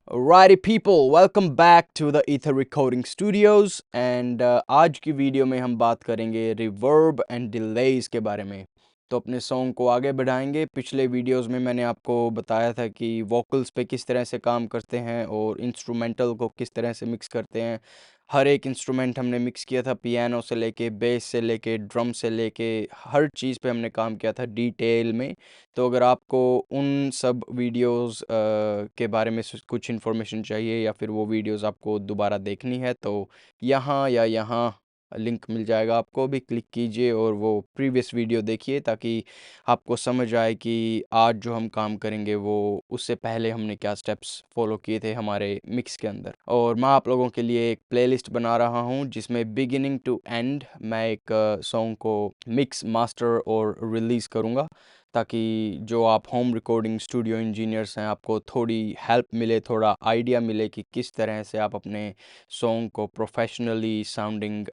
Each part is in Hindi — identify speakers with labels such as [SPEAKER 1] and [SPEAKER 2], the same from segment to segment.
[SPEAKER 1] Righty people, welcome back to the Ether Recording Studios and आज की वीडियो में हम बात करेंगे रिवर्ब एंड डिलेज के बारे में। तो अपने सॉन्ग को आगे बढ़ाएंगे। पिछले वीडियोस में मैंने आपको बताया था कि वोकल्स पे किस तरह से काम करते हैं और इंस्ट्रूमेंटल को किस तरह से मिक्स करते हैं। हर एक इंस्ट्रूमेंट हमने मिक्स किया था, पियानो से लेके बेस से लेके ड्रम से लेके हर चीज़ पे हमने काम किया था डिटेल में। तो अगर आपको उन सब वीडियोस के बारे में कुछ इन्फॉर्मेशन चाहिए या फिर वो वीडियोस आपको दोबारा देखनी है तो यहाँ या यहाँ लिंक मिल जाएगा, आपको भी क्लिक कीजिए और वो प्रीवियस वीडियो देखिए ताकि आपको समझ आए कि आज जो हम काम करेंगे वो उससे पहले हमने क्या स्टेप्स फॉलो किए थे हमारे मिक्स के अंदर। और मैं आप लोगों के लिए एक प्लेलिस्ट बना रहा हूँ जिसमें बिगिनिंग टू एंड मैं एक सॉन्ग को मिक्स मास्टर और रिलीज़ करूँगा ताकि जो आप होम रिकॉर्डिंग स्टूडियो इंजीनियर्स हैं आपको थोड़ी हेल्प मिले, थोड़ा आइडिया मिले कि किस तरह से आप अपने सॉन्ग को प्रोफेशनली साउंडिंग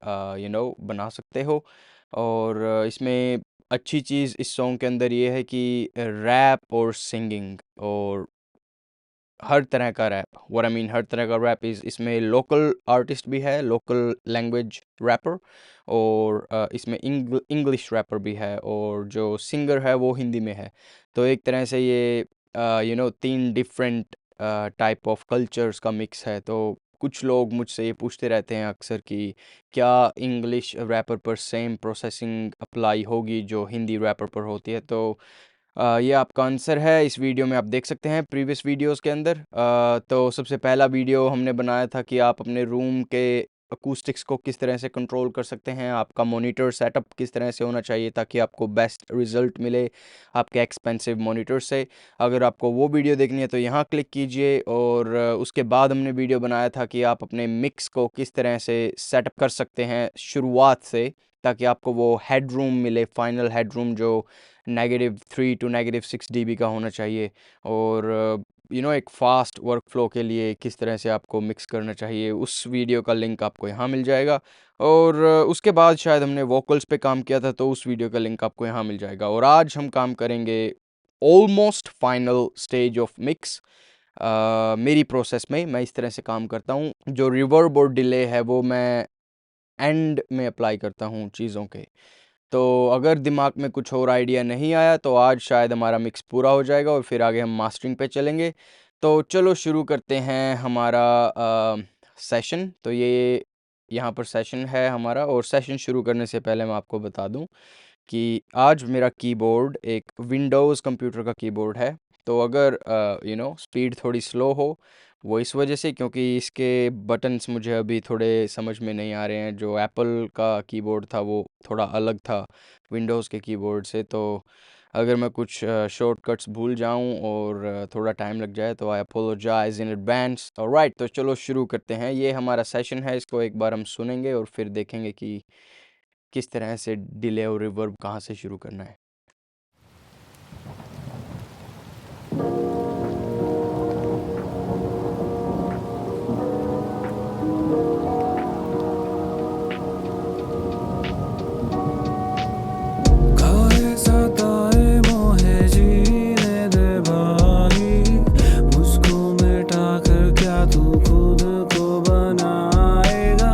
[SPEAKER 1] बना सकते हो। और इसमें अच्छी चीज़ इस सॉन्ग के अंदर ये है कि रैप और सिंगिंग और हर तरह का रैप, व्हाट आई मीन हर तरह का रैप इस इसमें लोकल आर्टिस्ट भी है, लोकल लैंग्वेज रैपर, और इसमें इंग्लिश रैपर भी है और जो सिंगर है वो हिंदी में है। तो एक तरह से ये तीन डिफरेंट टाइप ऑफ कल्चर्स का मिक्स है। तो कुछ लोग मुझसे ये पूछते रहते हैं अक्सर कि क्या इंग्लिश रैपर पर सेम प्रोसेसिंग अप्लाई होगी जो हिंदी रैपर पर होती है। तो ये आपका आंसर है, इस वीडियो में आप देख सकते हैं प्रीवियस वीडियोस के अंदर। तो सबसे पहला वीडियो हमने बनाया था कि आप अपने रूम के अकूस्टिक्स को किस तरह से कंट्रोल कर सकते हैं, आपका मॉनिटर सेटअप किस तरह से होना चाहिए ताकि आपको बेस्ट रिजल्ट मिले आपके एक्सपेंसिव मॉनिटर से। अगर आपको वो वीडियो देखनी है तो यहाँ क्लिक कीजिए। और उसके बाद हमने वीडियो बनाया था कि आप अपने मिक्स को किस तरह से सेटअप कर सकते हैं शुरुआत से ताकि आपको वो हेड रूम मिले, फाइनल हेड रूम जो -3 to -6 dB का होना चाहिए। और एक फ़ास्ट वर्क फ्लो के लिए किस तरह से आपको मिक्स करना चाहिए, उस वीडियो का लिंक आपको यहाँ मिल जाएगा। और उसके बाद शायद हमने वोकल्स पे काम किया था तो उस वीडियो का लिंक आपको यहाँ मिल जाएगा। और आज हम काम करेंगे almost final stage of mix. मेरी प्रोसेस में मैं इस तरह से काम करता हूँ, जो रिवर्ब और डिले है वो मैं एंड में अप्लाई करता हूँ चीज़ों के। तो अगर दिमाग में कुछ और आइडिया नहीं आया तो आज शायद हमारा मिक्स पूरा हो जाएगा और फिर आगे हम मास्टरिंग पे चलेंगे। तो चलो शुरू करते हैं हमारा सेशन। तो ये यहाँ पर सेशन है हमारा, और सेशन शुरू करने से पहले मैं आपको बता दूँ कि आज मेरा कीबोर्ड एक विंडोज़ कंप्यूटर का कीबोर्ड है। तो अगर स्पीड थोड़ी स्लो हो वो इस वजह से क्योंकि इसके बटन्स मुझे अभी थोड़े समझ में नहीं आ रहे हैं। जो एप्पल का कीबोर्ड था वो थोड़ा अलग था विंडोज़ के कीबोर्ड से। तो अगर मैं कुछ शॉर्टकट्स भूल जाऊं और थोड़ा टाइम लग जाए तो आई अपोलोजाइज इन एडवांस। ऑलराइट, तो चलो शुरू करते हैं। ये हमारा सेशन है, इसको एक बार हम सुनेंगे और फिर देखेंगे कि किस तरह से डिले और रिवर्ब कहाँ से शुरू करना है।
[SPEAKER 2] काहे सताए मोहे जीने दे भाई, मुझको मिटा कर क्या तू खुद को बनाएगा।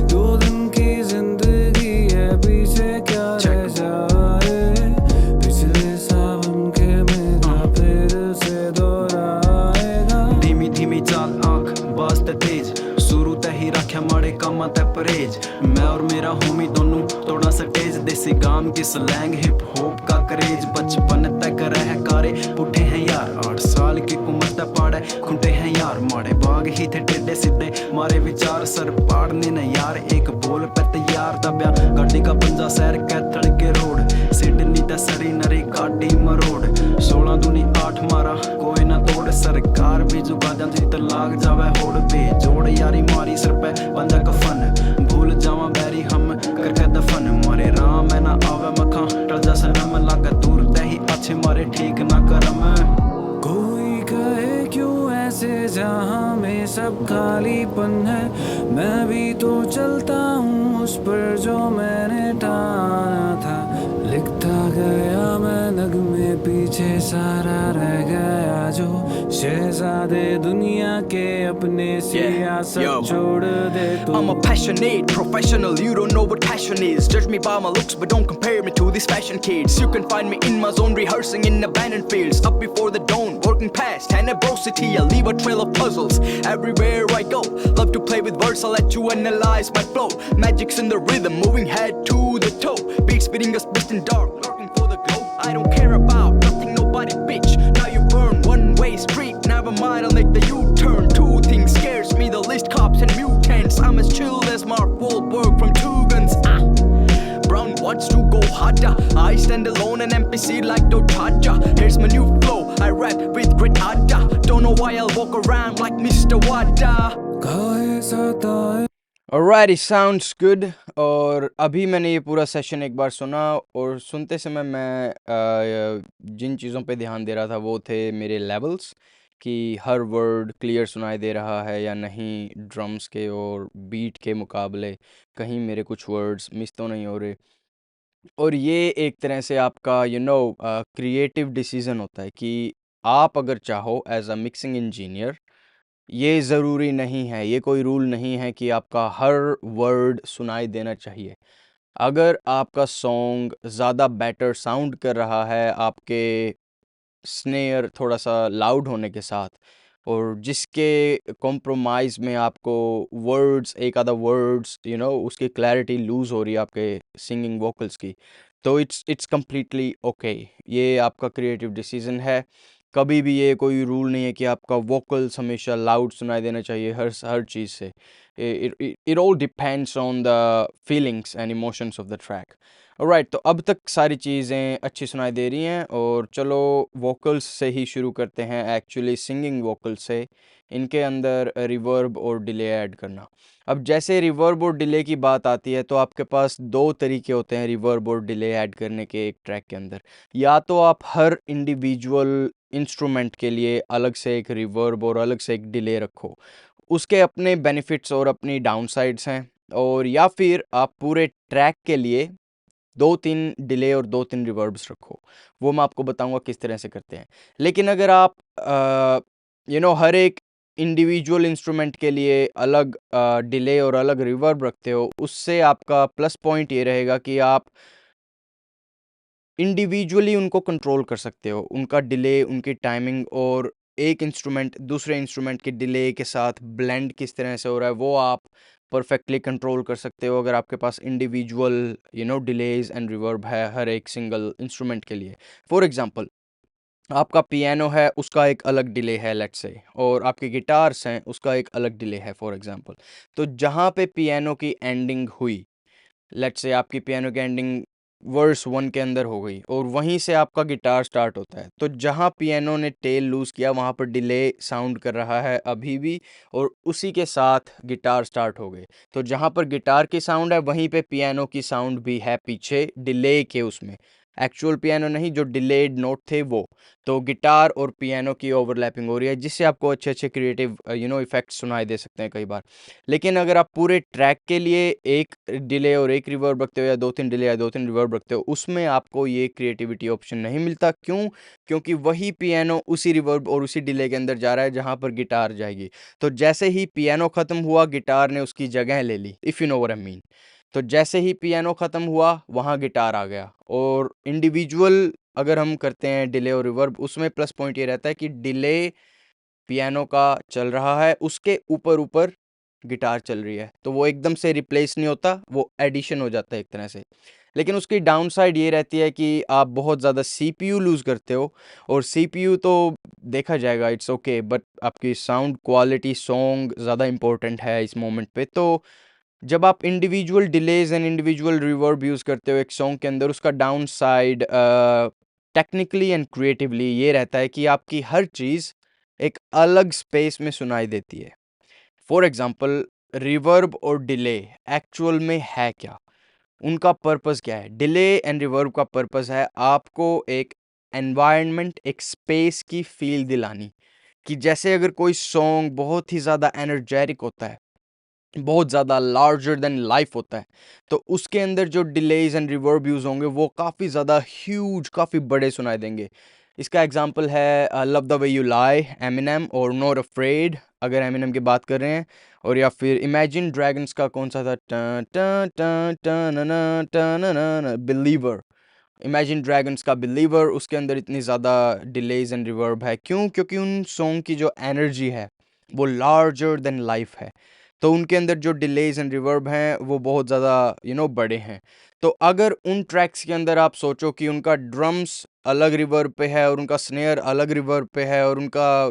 [SPEAKER 2] 2 दिन की जिंदगी है, पीछे क्या रह जाए। पिछले सावन के मेरा फिर से दोहराएगा।
[SPEAKER 3] धीमी धीमी चाल आंख बास्ते तेज, शुरू ते ही रख्या माड़े कामा ते परहेज। मैं और मेरा होमी दोनों थोड़ा सा तेज, देसी गाम की स्लैंग हिप हॉप का करेज। बचपन तक रह कारे पुठे हैं यार, 8 साल की उम्र तक पाड़े खुंटे हैं यार। माड़े बाग ही थे टेढ़े सीधे मारे विचार, सर पाड़ने न यार एक बोल पे तैयार। दब्या गाड़ी का पंजा सैर कैथल के रोड, सिडनी ते सरी नरी काटी मरोड़। 16 दूनी 8 मारा कोई ना तोड़, सरकार भी जुगा जाती तो लाग जावे होड़। बेजोड़ यारी मारी सिर पे बंदा कफन, भूल जावा बैरी हम करके दफन। मारे राम है ना आवे मखा टल जा सनम, लागे दूर ते ही अच्छे मारे ठीक ना करम।
[SPEAKER 2] कोई कहे क्यों ऐसे जहां में सब खालीपन है, मैं भी तो चलता हूँ उस पर जो मैंने ठाना था। लिखता गया मैं नगमे पीछे सारा रह गया जो शहजादे दुनिया के अपने सियासत
[SPEAKER 1] yo.
[SPEAKER 2] छोड़ दे तो
[SPEAKER 1] I'm a passionate professional, you don't know what passion is. Judge me by my looks, but don't compare me to these fashion kids. You can find me in my zone, rehearsing in abandoned fields. Up before the dawn, working past tenebosity. I leave a trail of puzzles everywhere I go. Love to play with words, I'll let you analyze my flow. Magic's in the rhythm, moving head to the toe. Beats beating us best in dark, lurking for the glow. I don't care about nothing, nobody, bitch. Now you burn, one-way street, never mind, I'll make the U-turn. Two things scares me, the least, cops and mutants. I'm as chill as Mark Wahlberg from Two Guns. Brown wants to go harder. I stand alone and NPC like Dotaja. Here's my new flow, I rap with great ardor. Don't know why I'll walk around like Mr. Wada.
[SPEAKER 2] काहे सताए
[SPEAKER 1] Alright, it sounds good. और अभी मैंने ये पूरा सेशन एक बार सुना और सुनते समय मैं जिन चीज़ों पे ध्यान दे रहा था वो थे मेरे लेवल्स कि हर वर्ड क्लियर सुनाई दे रहा है या नहीं, ड्रम्स के और बीट के मुकाबले कहीं मेरे कुछ वर्ड्स मिस तो नहीं हो रहे। और ये एक तरह से आपका क्रिएटिव डिसीजन होता है कि आप अगर चाहो एज अ मिक्सिंग इंजीनियर, ये ज़रूरी नहीं है, ये कोई रूल नहीं है कि आपका हर वर्ड सुनाई देना चाहिए। अगर आपका सॉन्ग ज़्यादा बेटर साउंड कर रहा है आपके स्नेयर थोड़ा सा लाउड होने के साथ, और जिसके कॉम्प्रोमाइज़ में आपको वर्ड्स, एक आधा वर्ड्स उसकी क्लैरिटी लूज़ हो रही है आपके सिंगिंग वोकल्स की, तो इट्स कम्प्लीटली ओके। ये आपका क्रिएटिव डिसीजन है। कभी भी ये कोई रूल नहीं है कि आपका वोकल्स हमेशा लाउड सुनाई देना चाहिए हर चीज़ से। It all depends on the feelings and emotions of the track. Alright, तो अब तक सारी चीज़ें अच्छी सुनाई दे रही हैं और चलो वोकल्स से ही शुरू करते हैं, एक्चुअली सिंगिंग वोकल्स से, इनके अंदर रिवर्ब और डिले ऐड करना। अब जैसे रिवर्ब और डिले की बात आती है तो आपके पास दो तरीके होते हैं रिवर्ब और डिले ऐड करने के एक ट्रैक के अंदर। या तो आप हर इंडिविजुअल इंस्ट्रूमेंट के लिए अलग से एक रिवर्ब और अलग से एक डिले रखो, उसके अपने बेनिफिट्स और अपनी डाउनसाइड्स हैं, और या फिर आप पूरे ट्रैक के लिए 2-3 डिले और 2-3 रिवर्ब्स रखो। वो मैं आपको बताऊंगा किस तरह से करते हैं। लेकिन अगर आप हर एक इंडिविजुअल इंस्ट्रूमेंट के लिए अलग डिले और अलग रिवर्ब रखते हो, उससे आपका प्लस पॉइंट ये रहेगा कि आप इंडिविजुअली उनको कंट्रोल कर सकते हो, उनका डिले, उनकी टाइमिंग, और एक इंस्ट्रूमेंट दूसरे इंस्ट्रूमेंट के डिले के साथ ब्लेंड किस तरह से हो रहा है वो आप परफेक्टली कंट्रोल कर सकते हो अगर आपके पास इंडिविजुअल डिलेज एंड रिवर्ब है हर एक सिंगल इंस्ट्रूमेंट के लिए। फॉर एग्जांपल, आपका पियानो है, उसका एक अलग डिले है लेट्स से, और आपके गिटार्स हैं, उसका एक अलग डिले है फॉर एग्जांपल। तो जहाँ पे पियानो की एंडिंग हुई, लेट्स से आपकी पियानो की एंडिंग वर्स 1 के अंदर हो गई और वहीं से आपका गिटार स्टार्ट होता है, तो जहाँ पियानो ने टेल लूज़ किया वहाँ पर डिले साउंड कर रहा है अभी भी, और उसी के साथ गिटार स्टार्ट हो गए। तो जहाँ पर गिटार की साउंड है वहीं पे पियानो की साउंड भी है पीछे डिले के, उसमें एक्चुअल पियानो नहीं, जो डिलेड नोट थे वो। तो गिटार और पियानो की ओवरलैपिंग हो रही है जिससे आपको अच्छे अच्छे क्रिएटिव इफेक्ट्स सुनाई दे सकते हैं कई बार। लेकिन अगर आप पूरे ट्रैक के लिए एक डिले और एक रिवर्ब रखते हो या 2-3 डिले या 2-3 रिवर्ब रखते हो, उसमें आपको ये क्रिएटिविटी ऑप्शन नहीं मिलता। क्यों? क्योंकि वही पियानो उसी रिवर्ब और उसी डिले के अंदर जा रहा है जहाँ पर गिटार जाएगी। तो जैसे ही पियानो ख़त्म हुआ, गिटार ने उसकी जगह ले ली, if you know what I mean. तो जैसे ही पियानो ख़त्म हुआ वहाँ गिटार आ गया। और इंडिविजुअल अगर हम करते हैं डिले और रिवर्ब, उसमें प्लस पॉइंट ये रहता है कि डिले पियानो का चल रहा है, उसके ऊपर ऊपर गिटार चल रही है, तो वो एकदम से रिप्लेस नहीं होता, वो एडिशन हो जाता है एक तरह से। लेकिन उसकी डाउन साइड ये रहती है कि आप बहुत ज़्यादा सीपीयू लूज़ करते हो, और सीपीयू तो देखा जाएगा इट्स ओके, बट आपकी साउंड क्वालिटी, सॉन्ग ज़्यादा इंपॉर्टेंट है इस मोमेंट पे। तो जब आप individual delays and individual reverb use करते हो एक सॉन्ग के अंदर, उसका down side technically and creatively ये रहता है कि आपकी हर चीज़ एक अलग स्पेस में सुनाई देती है। फॉर एग्जांपल, रिवर्ब और डिले एक्चुअल में है क्या, उनका पर्पस क्या है? डिले एंड रिवर्ब का पर्पस है आपको एक एनवायरनमेंट, एक स्पेस की फील दिलानी, कि जैसे अगर कोई सॉन्ग बहुत ही ज़्यादा एनर्जेटिक होता है बहुत ज़्यादा लार्जर देन लाइफ होता है, तो उसके अंदर जो डिलेज एंड रिवर्ब यूज़ होंगे वो काफ़ी ज़्यादा ह्यूज, काफ़ी बड़े सुनाई देंगे। इसका एग्जांपल है love the way you lie Eminem और नॉट अफ्रेड, अगर एमिनेम की बात कर रहे हैं, और या फिर इमेजिन ड्रैगन्स का कौन सा था, बिलीवर, इमेजिन ड्रैगन्स का बिलीवर, उसके अंदर इतनी ज़्यादा डिलेज एंड रिवर्ब है। क्यों? क्योंकि उन सॉन्ग की जो एनर्जी है वो लार्जर देन लाइफ है, तो उनके अंदर जो डिलेज एंड रिवर्ब हैं वो बहुत ज़्यादा बड़े हैं। तो अगर उन ट्रैक्स के अंदर आप सोचो कि उनका ड्रम्स अलग रिवर्ब पे है और उनका स्नेयर अलग रिवर्ब पे है और उनका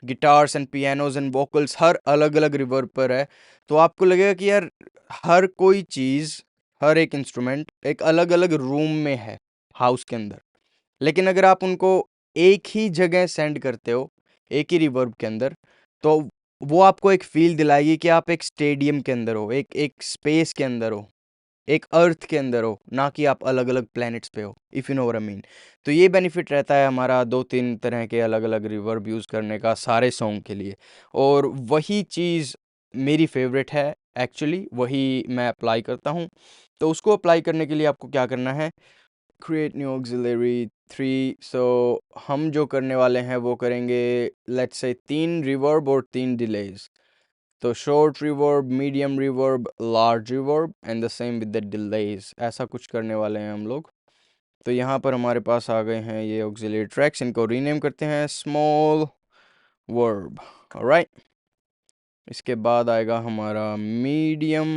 [SPEAKER 1] guitars and pianos and vocals हर अलग अलग रिवर्ब पर है, तो आपको लगेगा कि यार हर कोई चीज़, हर एक इंस्ट्रूमेंट एक अलग अलग रूम में है हाउस के अंदर। लेकिन अगर आप उनको एक ही जगह सेंड करते हो, एक ही रिवर्ब के अंदर, तो वो आपको एक फील दिलाएगी कि आप एक स्टेडियम के अंदर हो, एक एक स्पेस के अंदर हो, एक अर्थ के अंदर हो, ना कि आप अलग अलग प्लैनेट्स पे हो, if you know what I mean. तो ये बेनिफिट रहता है हमारा 2-3 तरह के अलग अलग रिवर्ब यूज़ करने का सारे सॉन्ग के लिए, और वही चीज़ मेरी फेवरेट है एक्चुअली, वही मैं अप्लाई करता हूँ। तो उसको अप्लाई करने के लिए आपको क्या करना है, क्रिएट न्यू ऑक्सिलरी 3। सो हम जो करने वाले हैं वो करेंगे, लेट्स से 3 रिवर्ब और 3 डिलेज। तो short reverb, medium reverb, large reverb and the same with the delays, ऐसा कुछ करने वाले हैं हम लोग। तो यहाँ पर हमारे पास आ गए हैं ये ऑक्सिलरी ट्रैक्स, इनको रीनेम करते हैं स्मॉल वर्ब, ऑलराइट। इसके बाद आएगा हमारा मीडियम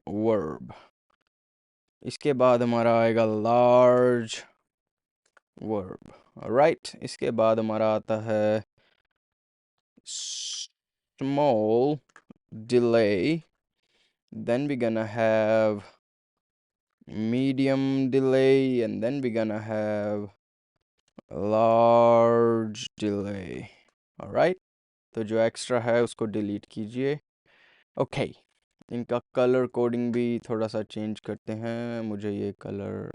[SPEAKER 1] वर्ब। इसके बाद हमारा आएगा लार्ज वर्ब, ऑलराइट। इसके बाद हमारा आता है small delay, then we're gonna have medium delay, and then we're gonna have large delay, alright। तो जो एक्स्ट्रा है उसको डिलीट कीजिए। ओके, इनका कलर कोडिंग भी थोड़ा सा चेंज करते हैं, मुझे ये कलर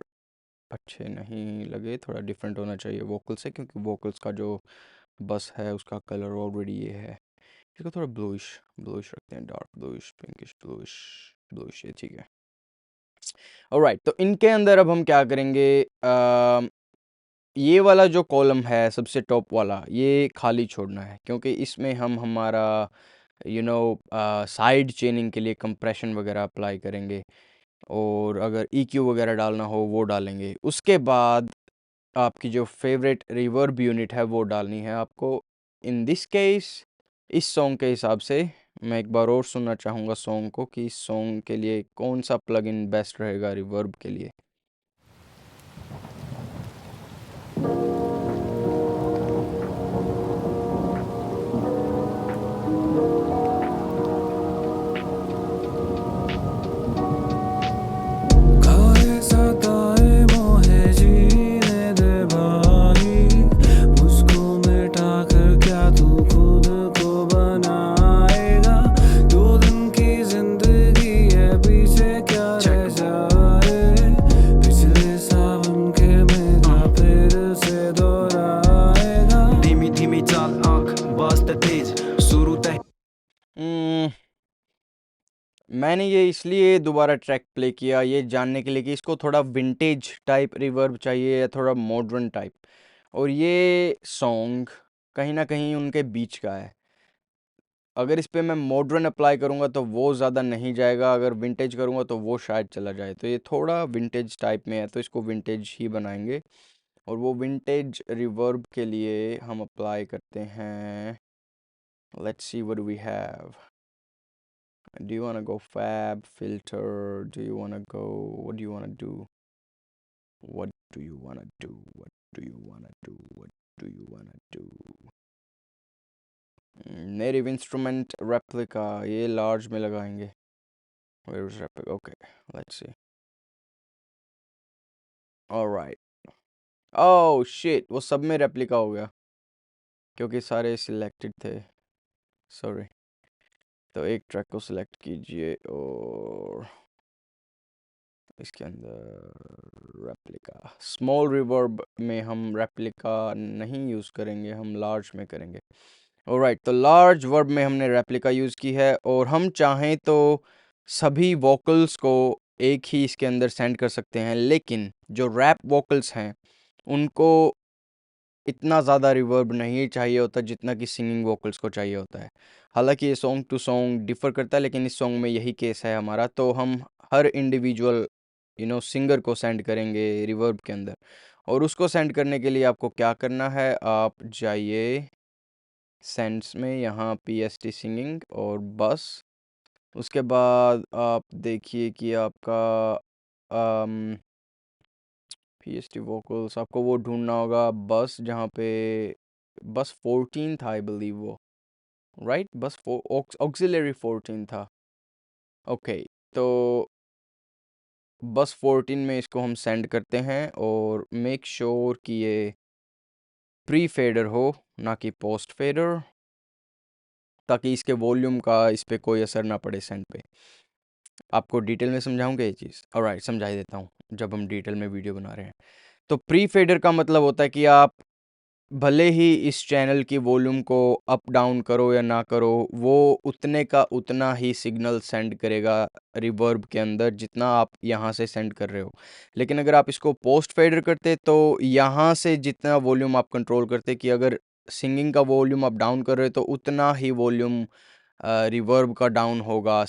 [SPEAKER 1] अच्छे नहीं लगे, थोड़ा डिफरेंट होना चाहिए वोकल से, क्योंकि वोकल्स का जो बस है उसका कलर ऑलरेडी ये है। इसको थोड़ा ब्लूइश ब्लूइश रखते हैं, dark bluish, pinkish bluish, bluish, ये ठीक है। ऑलराइट, तो इनके अंदर अब हम क्या करेंगे, ये वाला जो कॉलम है सबसे टॉप वाला, ये खाली छोड़ना है, क्योंकि इसमें हम हमारा साइड चेनिंग के लिए कंप्रेशन वगैरह अप्लाई करेंगे, और अगर EQ वगैरह डालना हो वो डालेंगे। उसके बाद आपकी जो फेवरेट रिवर्ब यूनिट है वो डालनी है आपको। इन दिस केस, इस सॉन्ग के हिसाब से मैं एक बार और सुनना चाहूँगा सॉन्ग को, कि इस सॉन्ग के लिए कौन सा प्लगइन बेस्ट रहेगा रिवर्ब के लिए।
[SPEAKER 2] खाए सताए मोहे जीने दे भाई, मुझको मिटा कर क्या तू खुद को बनाएगा, 2 दिन की जिंदगी है पीछे क्या रह जाए, पिछले सावन के मेघा फिर से दोहराएगा।
[SPEAKER 3] धीमी धीमी चाल आंख बाजते तेज शुरू तय
[SPEAKER 1] मैंने ये इसलिए दोबारा ट्रैक प्ले किया, ये जानने के लिए कि इसको थोड़ा विंटेज टाइप रिवर्ब चाहिए या थोड़ा मॉडर्न टाइप, और ये सॉन्ग कहीं ना कहीं उनके बीच का है। अगर इस पे मैं मॉडर्न अप्लाई करूँगा तो वो ज़्यादा नहीं जाएगा, अगर विंटेज करूँगा तो वो शायद चला जाए, तो ये थोड़ा विंटेज टाइप में है, तो इसको विंटेज ही बनाएंगे। और वो विंटेज रिवर्ब के लिए हम अप्लाई करते हैं, let's see what do we have. Do you want to go fab, filter? Do you want to go, what do you want to do? What do you want to do? What do you want to do? What do you want to do? Native instrument replica, ये large में लगाएंगे। Where is replica? Okay, let's see. All right. Oh shit, वो सब में replica हो गया, क्योंकि सारे selected थे। Sorry. तो एक ट्रैक को select कीजिए और इसके अंदर रेप्लिका, स्मॉल रिवर्ब में हम रेप्लिका नहीं यूज़ करेंगे, हम लार्ज में करेंगे। ऑलराइट, तो लार्ज वर्ब में हमने रेप्लिका यूज़ की है, और हम चाहें तो सभी वोकल्स को एक ही इसके अंदर सेंड कर सकते हैं, लेकिन जो रैप वोकल्स हैं उनको इतना ज़्यादा रिवर्ब नहीं चाहिए होता जितना कि सिंगिंग वोकल्स को चाहिए होता है। हालांकि ये सॉन्ग टू सॉन्ग डिफ़र करता है, लेकिन इस सॉन्ग में यही केस है हमारा, तो हम हर इंडिविजुअल सिंगर को सेंड करेंगे रिवर्ब के अंदर। और उसको सेंड करने के लिए आपको क्या करना है, आप जाइए सेंड्स में, यहाँ PST सिंगिंग, और बस उसके बाद आप देखिए कि आपका PST वोकल्स आपको वो ढूंढना होगा, बस जहाँ पे बस 14 था आई बिलीव वो, राइट, बस ऑक्सिलरी 14 था। ओके, तो बस 14 में इसको हम सेंड करते हैं, और मेक श्योर कि ये प्री फेडर हो, ना कि पोस्ट फेडर, ताकि इसके वॉल्यूम का इस पे कोई असर ना पड़े सेंड पे। आपको डिटेल में समझाऊंगा ये चीज़, ऑलराइट, समझा ही देता हूँ जब हम डिटेल में वीडियो बना रहे हैं। तो प्री फेडर का मतलब होता है कि आप भले ही इस चैनल की वॉल्यूम को अप डाउन करो या ना करो, वो उतने का उतना ही सिग्नल सेंड करेगा रिवर्ब के अंदर जितना आप यहाँ से सेंड कर रहे हो। लेकिन अगर आप इसको पोस्ट फेडर करते तो यहाँ से जितना वॉल्यूम आप कंट्रोल करते, कि अगर सिंगिंग का वॉल्यूम आप डाउन कर रहे हो तो उतना ही वॉल्यूम रिवर्ब का डाउन होगा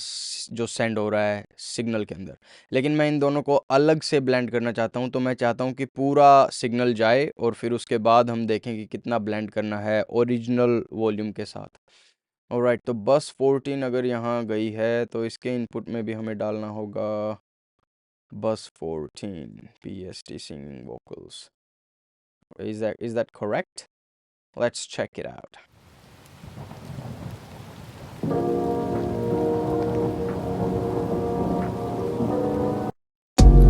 [SPEAKER 1] जो सेंड हो रहा है सिग्नल के अंदर। लेकिन मैं इन दोनों को अलग से ब्लेंड करना चाहता हूं, तो मैं चाहता हूं कि पूरा सिग्नल जाए और फिर उसके बाद हम देखें कि कितना ब्लेंड करना है ओरिजिनल वॉल्यूम के साथ। ऑलराइट, तो बस 14 अगर यहाँ गई है तो इसके इनपुट में भी हमें डालना होगा बस 14 PST singing vocals. Is that correct? Let's check it out.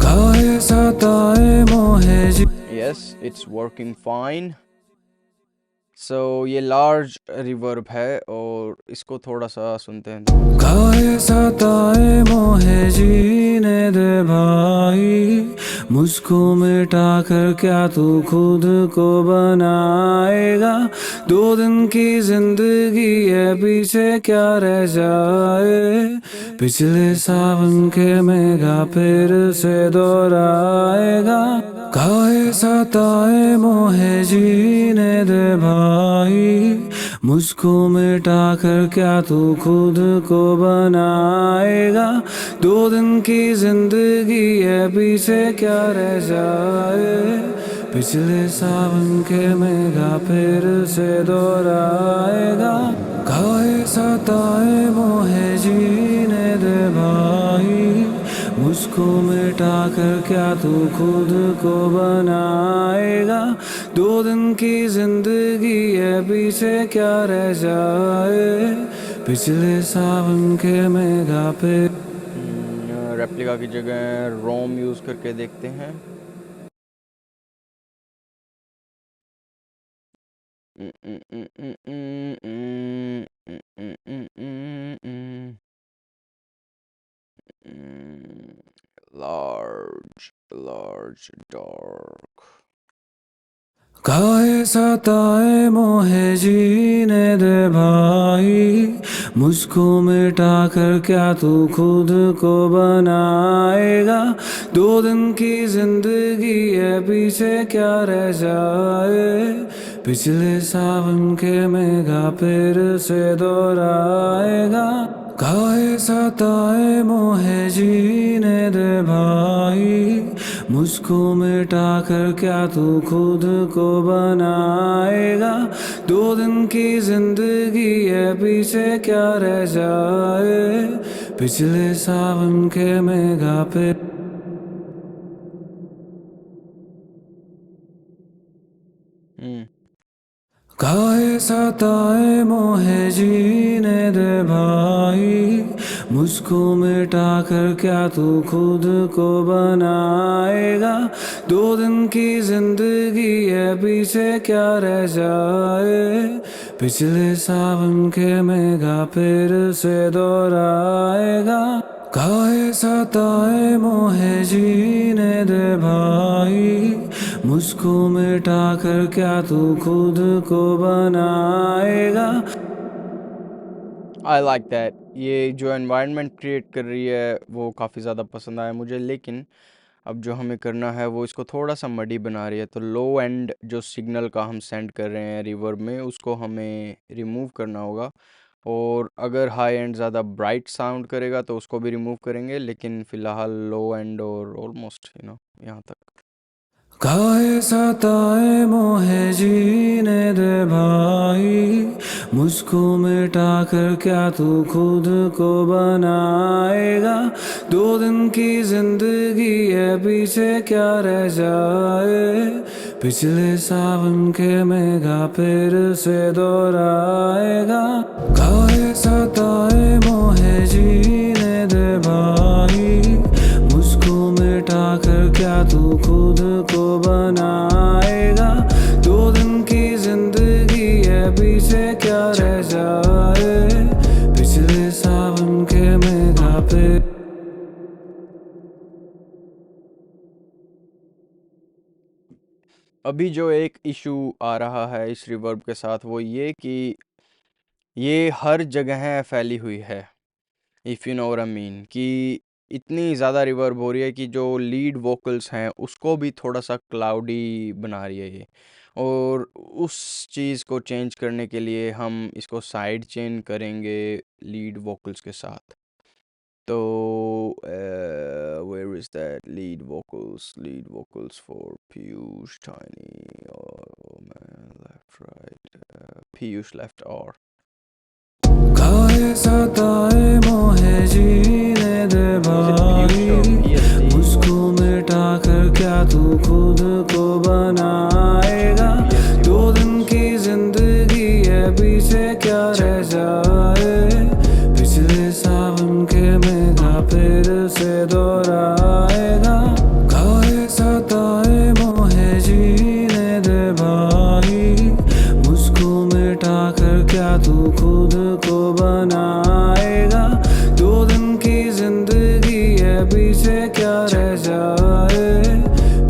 [SPEAKER 2] काहे सताए मोहे जी
[SPEAKER 1] Yes, it's working fine. सो ये लार्ज रिवर्ब है, और इसको थोड़ा सा सुनते हैं।
[SPEAKER 2] काहे सताए मोहे जीने दे भाई, मुझको मिटा कर क्या तू खुद को बनाएगा। 2 दिन की जिंदगी है, पीछे क्या रह जाए। पिछले सावन के मेघा फिर से दोहराएगा। काहे सताए मोहे जीने दे भाई, मुझको मिटा कर क्या तू खुद को बनाएगा। 2 दिन की जिंदगी है, पीछे क्या रह जाए। पिछले सावन के मेघा फिर से दोहराएगा। काहे सताए मोहे जीने दे भाई, मुझको मिटा कर क्या तू खुद को बनाएगा। 2 दिन की जिंदगी है, पीछे क्या रह जाए। पिछले सावन के मेघा पे
[SPEAKER 1] रेप्लिका की जगह रोम यूज करके देखते हैं। large dark।
[SPEAKER 2] काहे सताए मोहे जीने दे भाई, मुझको मिटा कर क्या तू खुद को बनाएगा। 2 दिन की जिंदगी है, पीछे क्या रह जाए। पिछले सावन के मेघा फिर से दोहराएगा। काहे सताए मोहे जीने दे भाई, मुझको मिटा कर क्या तू खुद को बनाएगा। 2 दिन की जिंदगी है, पीछे क्या रह जाए। पिछले सावन के मेघा पे काहे सताए मोहे जीने दे भाई, मुझको मिटा कर क्या तू खुद को बनाएगा। 2 दिन की जिंदगी है, पीछे क्या रह जाए। पिछले सावन के मेघा फिर से दोहराएगा। काहे सताए मोहे जीने दे भाई, मुझको मिटा कर क्या तू खुद को बनाएगा।
[SPEAKER 1] I like that. ये जो एनवायरनमेंट क्रिएट कर रही है वो काफ़ी ज़्यादा पसंद आया मुझे, लेकिन अब जो हमें करना है वो इसको थोड़ा सा मडी बना रही है। तो लो एंड जो सिग्नल का हम सेंड कर रहे हैं रिवर्ब में, उसको हमें रिमूव करना होगा। और अगर हाई एंड ज़्यादा ब्राइट साउंड करेगा तो उसको भी रिमूव करेंगे, लेकिन फ़िलहाल लो एंड और ऑलमोस्ट यहाँ तक।
[SPEAKER 2] काहे सताए मोहे जीने दे भाई, मुझको मिटा कर क्या तू खुद को बनाएगा। 2 दिन की जिंदगी है, पीछे क्या रह जाए, पिछले सावन के मेघा फिर से दोहराएगा। काहे सताए मोहे जीने दे भाई, मुझको मिटा कर क्या तू खुद को बनाएगा। 2 दिन की जिंदगी है, पीछे क्या रह जाए, पिछले सावन के मेघा पे।
[SPEAKER 1] अभी जो एक इशू आ रहा है इस रिवर्ब के साथ वो ये कि ये हर जगह फैली हुई है, if you know what I mean, कि इतनी ज़्यादा रिवर्ब हो रही है कि जो लीड वोकल्स हैं उसको भी थोड़ा सा क्लाउडी बना रही है ये। और उस चीज़ को चेंज करने के लिए हम इसको साइड चेन करेंगे लीड वोकल्स के साथ। तो where is that lead vocals for Piyush tiny, और लेफ्ट राइट, पीयूष लेफ्ट और
[SPEAKER 2] काहे सताए मोहे जीने दे भाई, मुझको मिटा कर क्या तू खुद को बनाएगा। 2 दिन की जिंदगी है, पीछे क्या रह जाए, पिछले सावन के मेघा फिर से दोहराएगा। काहे सताए मोहे जीने दे भाई, मुझको मिटा कर क्या तू खुद को बनाएगा। 2 दिन की जिंदगी है, पीछे क्या रह जाए,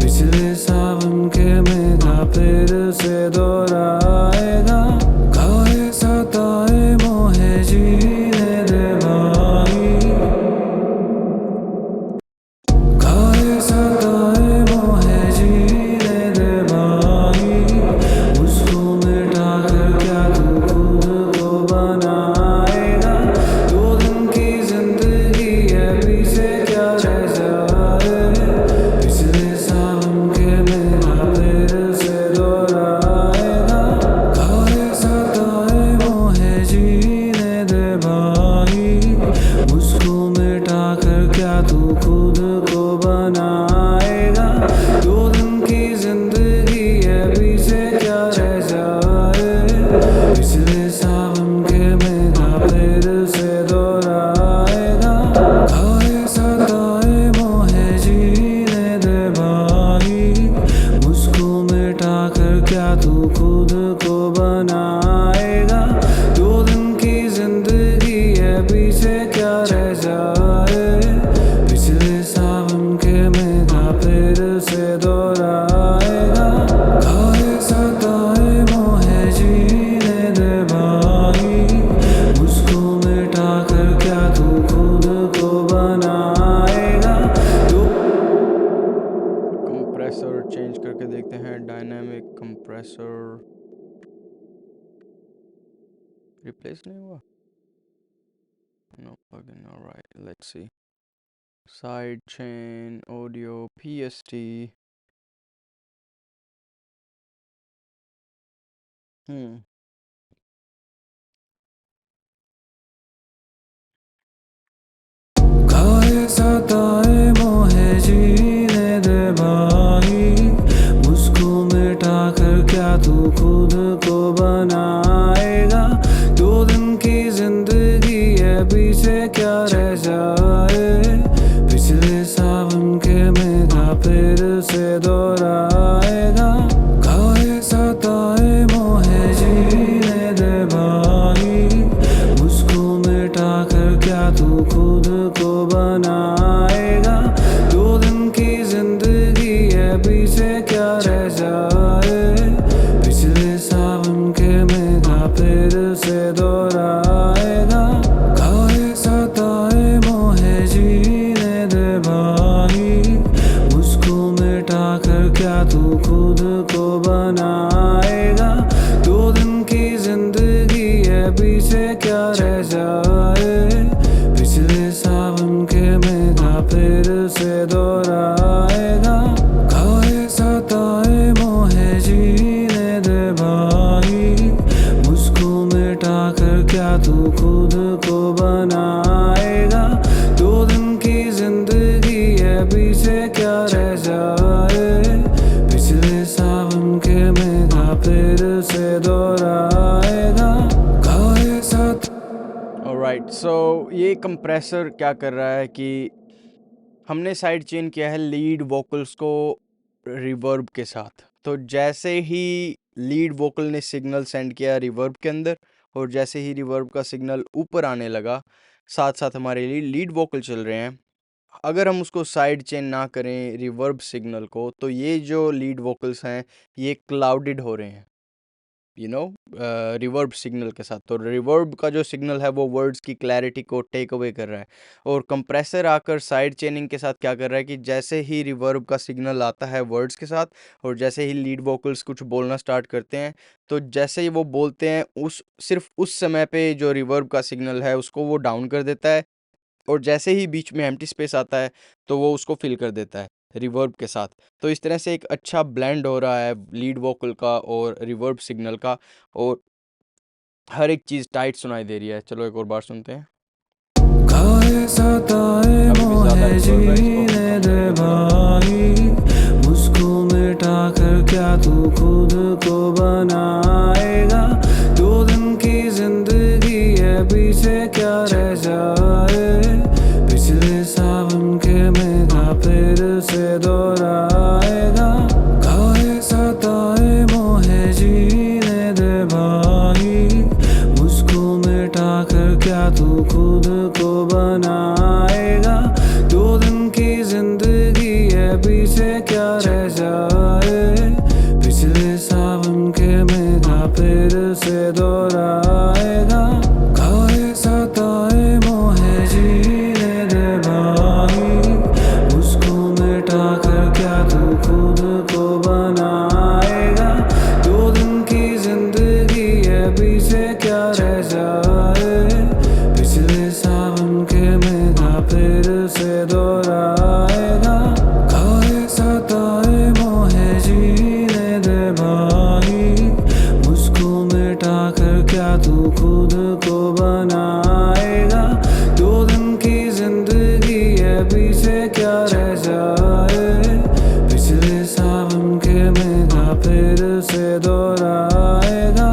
[SPEAKER 2] पिछले सावन के मेघा फिर से दोहराएगा। काहे सताए मोहे जीने दे भाई, काहे सताए मोहे जीने दे भाई, मुझको मिटा कर क्या तू खुद को बनाएगा। 2 दिन की जिंदगी है, पीछे क्या रह जाए, पिछले सावन के मेघा फिर से दोहराएगा। काहे सताए मोहे जीने दे भाई, मुझको मिटा कर क्या तू खुद को बनाएगा। 2 दिन की जिंदगी है, पीछे क्या रह जाए, पिछले सावन के मेघा फिर से दोहराएगा। काहे सताए मोहे जीने दे भाई, मुझको मिटा कर क्या तू खुद को बनाएगा। 2 दिन की जिंदगी है, पीछे क्या रह जाए, पिछले सावन के मेघा फिर से दोहराएगा। काहे सताए मोहे जीने दे भाई, मुझको मिटा कर क्या तू खुद को बनाएगा।
[SPEAKER 1] कंप्रेसर चेंज करके देखते हैं, डायनामिक कंप्रेसर रिप्लेस नहीं हुआ, no plugin, alright, let's see, side chain audio PST,
[SPEAKER 2] काहे सताए मोहे जीने दे भाई, मुझको मिटा कर क्या तू खुद को बनाएगा। 2 दिन की जिंदगी है, पीछे क्या रह जाए, पिछले सावन के मेघा फिर से दोहराएगा। काहे सताए मोहे जीने दे भाई, मुझको मिटा कर क्या तू खुद को बना फिर से दोहराएगा काहे साथ।
[SPEAKER 1] ऑलराइट, सो ये कंप्रेसर क्या कर रहा है कि हमने साइड चेन किया है लीड वोकल्स को रिवर्ब के साथ। तो जैसे ही लीड वोकल ने सिग्नल सेंड किया रिवर्ब के अंदर, और जैसे ही रिवर्ब का सिग्नल ऊपर आने लगा, साथ साथ हमारे लिए लीड वोकल चल रहे हैं। अगर हम उसको साइड चेन ना करें रिवर्ब सिग्नल को, तो ये जो लीड वोकल्स हैं ये क्लाउडेड हो रहे हैं, रिवर्ब सिग्नल के साथ। तो रिवर्ब का जो सिग्नल है वो वर्ड्स की क्लैरिटी को टेक अवे कर रहा है। और कंप्रेसर आकर साइड चेनिंग के साथ क्या कर रहा है कि जैसे ही रिवर्ब का सिग्नल आता है वर्ड्स के साथ, और जैसे ही लीड वोकल्स कुछ बोलना स्टार्ट करते हैं, तो जैसे ही वो बोलते हैं सिर्फ उस समय पे जो रिवर्ब का सिग्नल है उसको वो डाउन कर देता है, और जैसे ही बीच में एम्प्टी स्पेस आता है तो वो उसको फिल कर देता है रिवर्ब के साथ। तो इस तरह से एक अच्छा ब्लेंड हो रहा है लीड वोकल का और रिवर्ब सिग्नल का, और हर एक चीज़ टाइट सुनाई दे रही है। चलो एक और बार सुनते हैं।
[SPEAKER 2] काहे सताए
[SPEAKER 1] अभी भी ज़्यादा
[SPEAKER 2] मोहे
[SPEAKER 1] रिवर्ब है, इसको हम
[SPEAKER 2] जीने
[SPEAKER 1] कम
[SPEAKER 2] दे
[SPEAKER 1] करेंगे।
[SPEAKER 2] भाई मुझको मिटा कर क्या तू खुद को बनाएगा। 2 दिन की जिंदगी है पीछे क्या रह जाए। पिछले सावन के मेघा फिर से दोहराएगा काहे सताए मोहे जीने दे भाई मुझको मिटा कर क्या तू खुद को बनाएगा। 2 दिन की जिंदगी है पीछे क्या रह जाए। पिछले सावन के मेघा फिर से दोहराएगा काहे सताए मोहे जीने दे भाई मुझको मिटा कर क्या तू खुद को बनाएगा। 2 दिन की जिंदगी है पीछे क्या रह जाए। पिछले सावन के मेघा फिर से दोहराएगा काहे सताए मोहे जीने दे भाई मुझको मिटा कर क्या तू खुद को बनाएगा। 2 दिन की जिंदगी है पीछे क्या रह जाए। पिछले सावन के मेघा फिर से दोहराएगा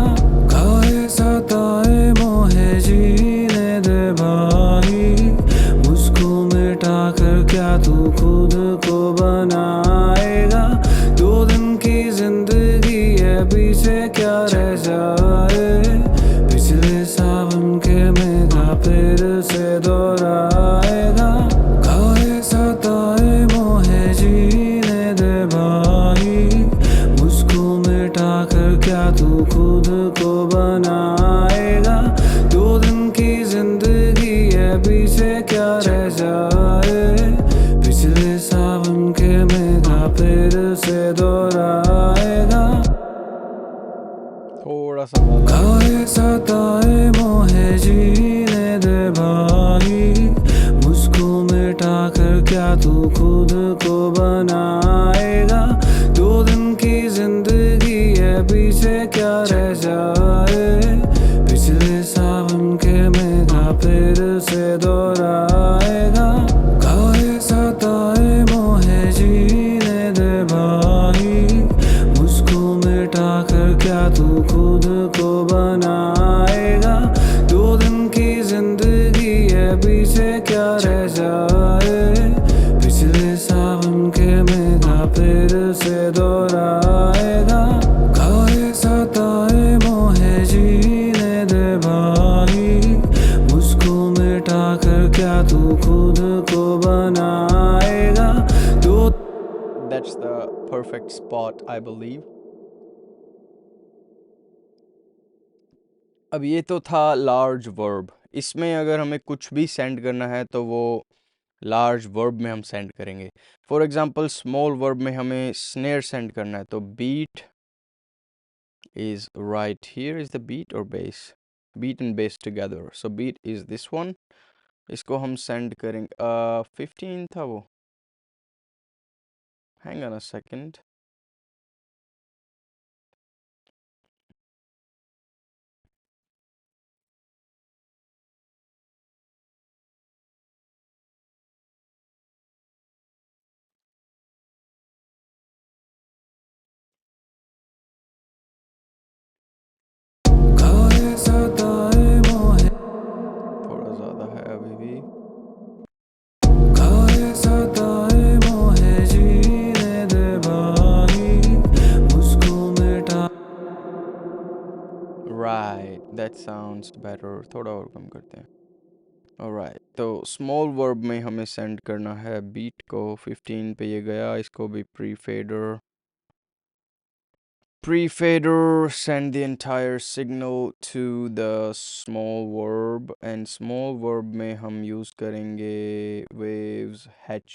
[SPEAKER 2] काहे सताए मोहे जीने दे भाई मुझको मिटा कर क्या तू खुद को बनाएगा। 2 दिन की जिंदगी है पीछे क्या रह जाए। पिछले सावन के मेघा फिर से दोहराएगा काहे सताए मोहे जीने दे भाई मुझको मिटा कर क्या तू खुद को बनाएगा। 2 दिन की जिंदगी है पीछे क्या रह जाए। पिछले सावन के मेघा फिर से दोहराएगा
[SPEAKER 1] थोड़ा सा ज़्यादा
[SPEAKER 2] काहे सताए मोहे जीने दे भाई मुझको मिटा कर क्या तू खुद को बनाएगा। 2 दिन की जिंदगी है पीछे क्या रह जाए। पिछले सावन के मेघा फिर से दोहराएगा काहे सताए मोहे जीने दे भाई मुझको मिटा कर क्या तू खुद को बनाएगा। 2 दिन की जिंदगी है पीछे क्या रह जाए। पिछले सावन के मेघा फिर से दोहराएगा काहे सताए मोहे जीने दे भाई मुझको मिटा कर क्या तू खुद को बनाएगा।
[SPEAKER 1] That's the perfect spot I believe. अब ये तो था लार्ज वर्ब। इसमें अगर हमें कुछ भी सेंड करना है तो वो लार्ज वर्ब में हम सेंड करेंगे। फॉर एग्जांपल स्मॉल वर्ब में हमें स्नेयर सेंड करना है, तो beat is right here. Is the beat और bass, beat and bass together, so beat is this one. इसको हम सेंड करेंगे 15 था वो, hang on a second. Right, that sounds better. थोड़ा और कम करते हैं। ऑलराइट, तो स्मॉल वर्ब में हमें सेंड करना है बीट को। 15 पे ये गया, इसको भी pre-fader send the entire signal to the small verb, and small verb में हम यूज़ करेंगे waves hatch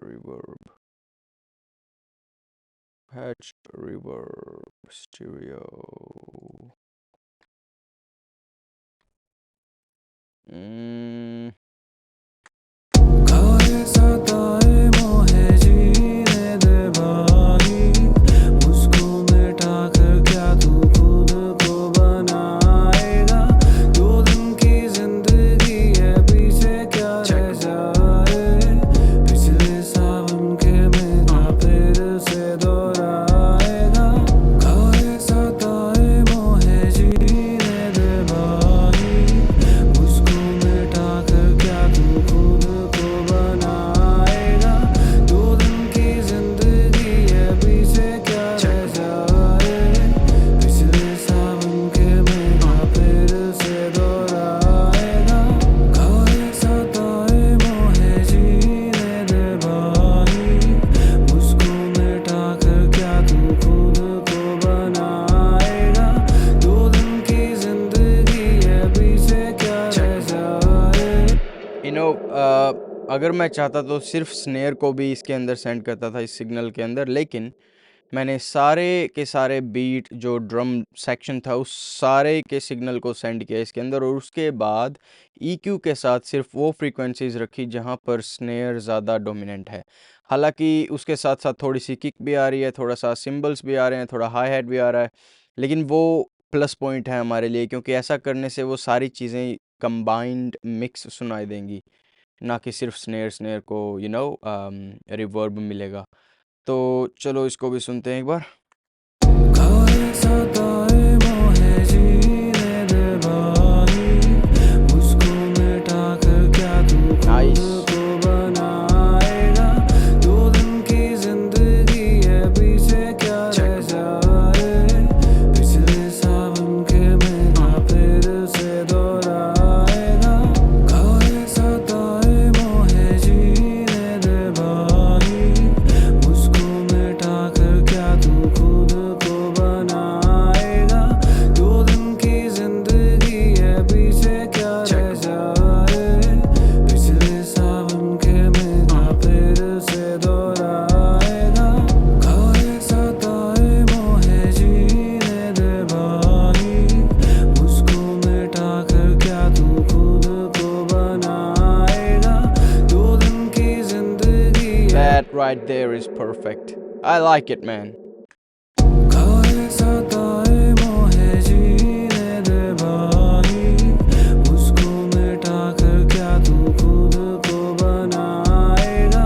[SPEAKER 1] reverb stereo.
[SPEAKER 2] काहे सताए मोहे जीने दे भाई, मुझको मिटा कर क्या तू खुद को बनाएगा। 2 दिन की जिंदगी है, पीछे क्या रह जाए। पिछले सावन के मेघा फिर से दोहराएगा। काहे सताए मोहे जीने दे भाई, मुझको मिटा कर क्या तू खुद को बनाएगा। 2 दिन की जिंदगी है, पीछे क्या रह जाए। पिछले सावन के मेघा फिर से दोहराएगा। काहे सताए मोहे जीने दे भाई, मुझको मिटा कर क्या तू खुद को बनाएगा। 2 दिन की जिंदगी है, पीछे क्या रह जाए।
[SPEAKER 1] अगर मैं चाहता तो सिर्फ स्नेयर को भी इसके अंदर सेंड करता था, इस सिग्नल के अंदर, लेकिन मैंने सारे के सारे बीट जो ड्रम सेक्शन था उस सारे के सिग्नल को सेंड किया इसके अंदर, और उसके बाद EQ के साथ सिर्फ वो फ्रीक्वेंसीज रखी जहाँ पर स्नेयर ज़्यादा डोमिनेंट है। हालांकि उसके साथ साथ थोड़ी सी किक भी आ रही है, थोड़ा सा सिम्बल्स भी आ रहे हैं, थोड़ा हाई हैट भी आ रहा है, लेकिन वो प्लस पॉइंट है हमारे लिए, क्योंकि ऐसा करने से वो सारी चीज़ें कंबाइंड मिक्स सुनाई देंगी, ना कि सिर्फ स्नेयर को रिवर्ब मिलेगा। तो चलो इसको भी सुनते हैं एक बार।
[SPEAKER 2] काहे सताए मोहे जीने दे भाई, मुझको मिटा कर क्या तू
[SPEAKER 1] नाइस।
[SPEAKER 2] खुद को बनाएगा। 2 दिन की जिंदगी है, पीछे क्या रह जाए। पिछले सावन के मेघा फिर से दोहराएगा। काहे सताए मोहे जीने दे भाई, मुझको मिटा कर क्या तू खुद को बनाएगा। 2 दिन की जिंदगी है, पीछे क्या रह जाए। पिछले सावन के मेघा फिर से दोहराएगा। काहे सताए मोहे जीने दे भाई, मुझको मिटा कर क्या तू खुद को बनाएगा। 2 दिन की जिंदगी है।
[SPEAKER 1] That right there is perfect. I like it, man.
[SPEAKER 2] काहे सताए मोहे जीने दे भाई, मुझको मिटा कर क्या तू खुद को बनाएगा।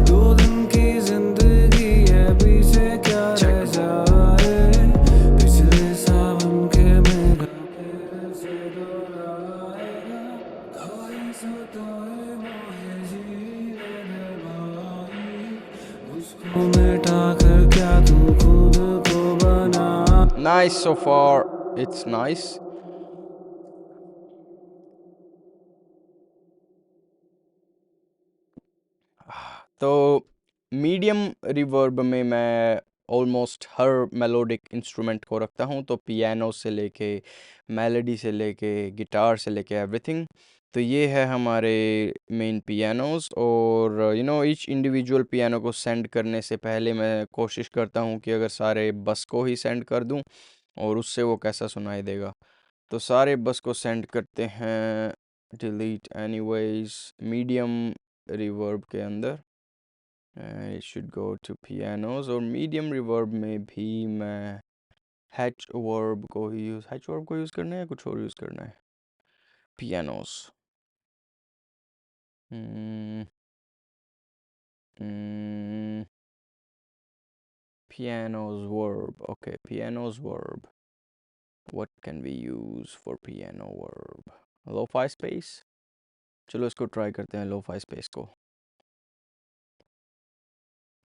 [SPEAKER 2] 2 दिन की जिंदगी है, पीछे क्या रह जाए। पिछले सावन के मेघा फिर से दोहराएगा। काहे सताए मोहे जीने दे भाई, मुझको मिटा कर क्या तू खुद को बना।
[SPEAKER 1] Nice so far. It's nice. तो मीडियम रिवर्ब में मैं ऑलमोस्ट हर मेलोडिक इंस्ट्रूमेंट को रखता हूँ, तो पियानो से लेके मेलोडी से लेके गिटार से लेके एवरीथिंग। तो ये है हमारे मेन पियानोस, और ईच इंडिविजुअल पियानो को सेंड करने से पहले मैं कोशिश करता हूँ कि अगर सारे बस को ही सेंड कर दूँ और उससे वो कैसा सुनाई देगा। तो सारे बस को सेंड करते हैं डिलीट एनीवेज मीडियम रिवर्ब के अंदर, it should go to pianos, और मीडियम रिवर्ब में भी मैं हैच वर्ब को यूज़ करना है या कुछ और यूज़ करना है। पियानोस, pianos verb, okay, pianos verb, what can we use for piano verb? Lo-fi space, चलो इसको ट्राई करते हैं lo-fi space को।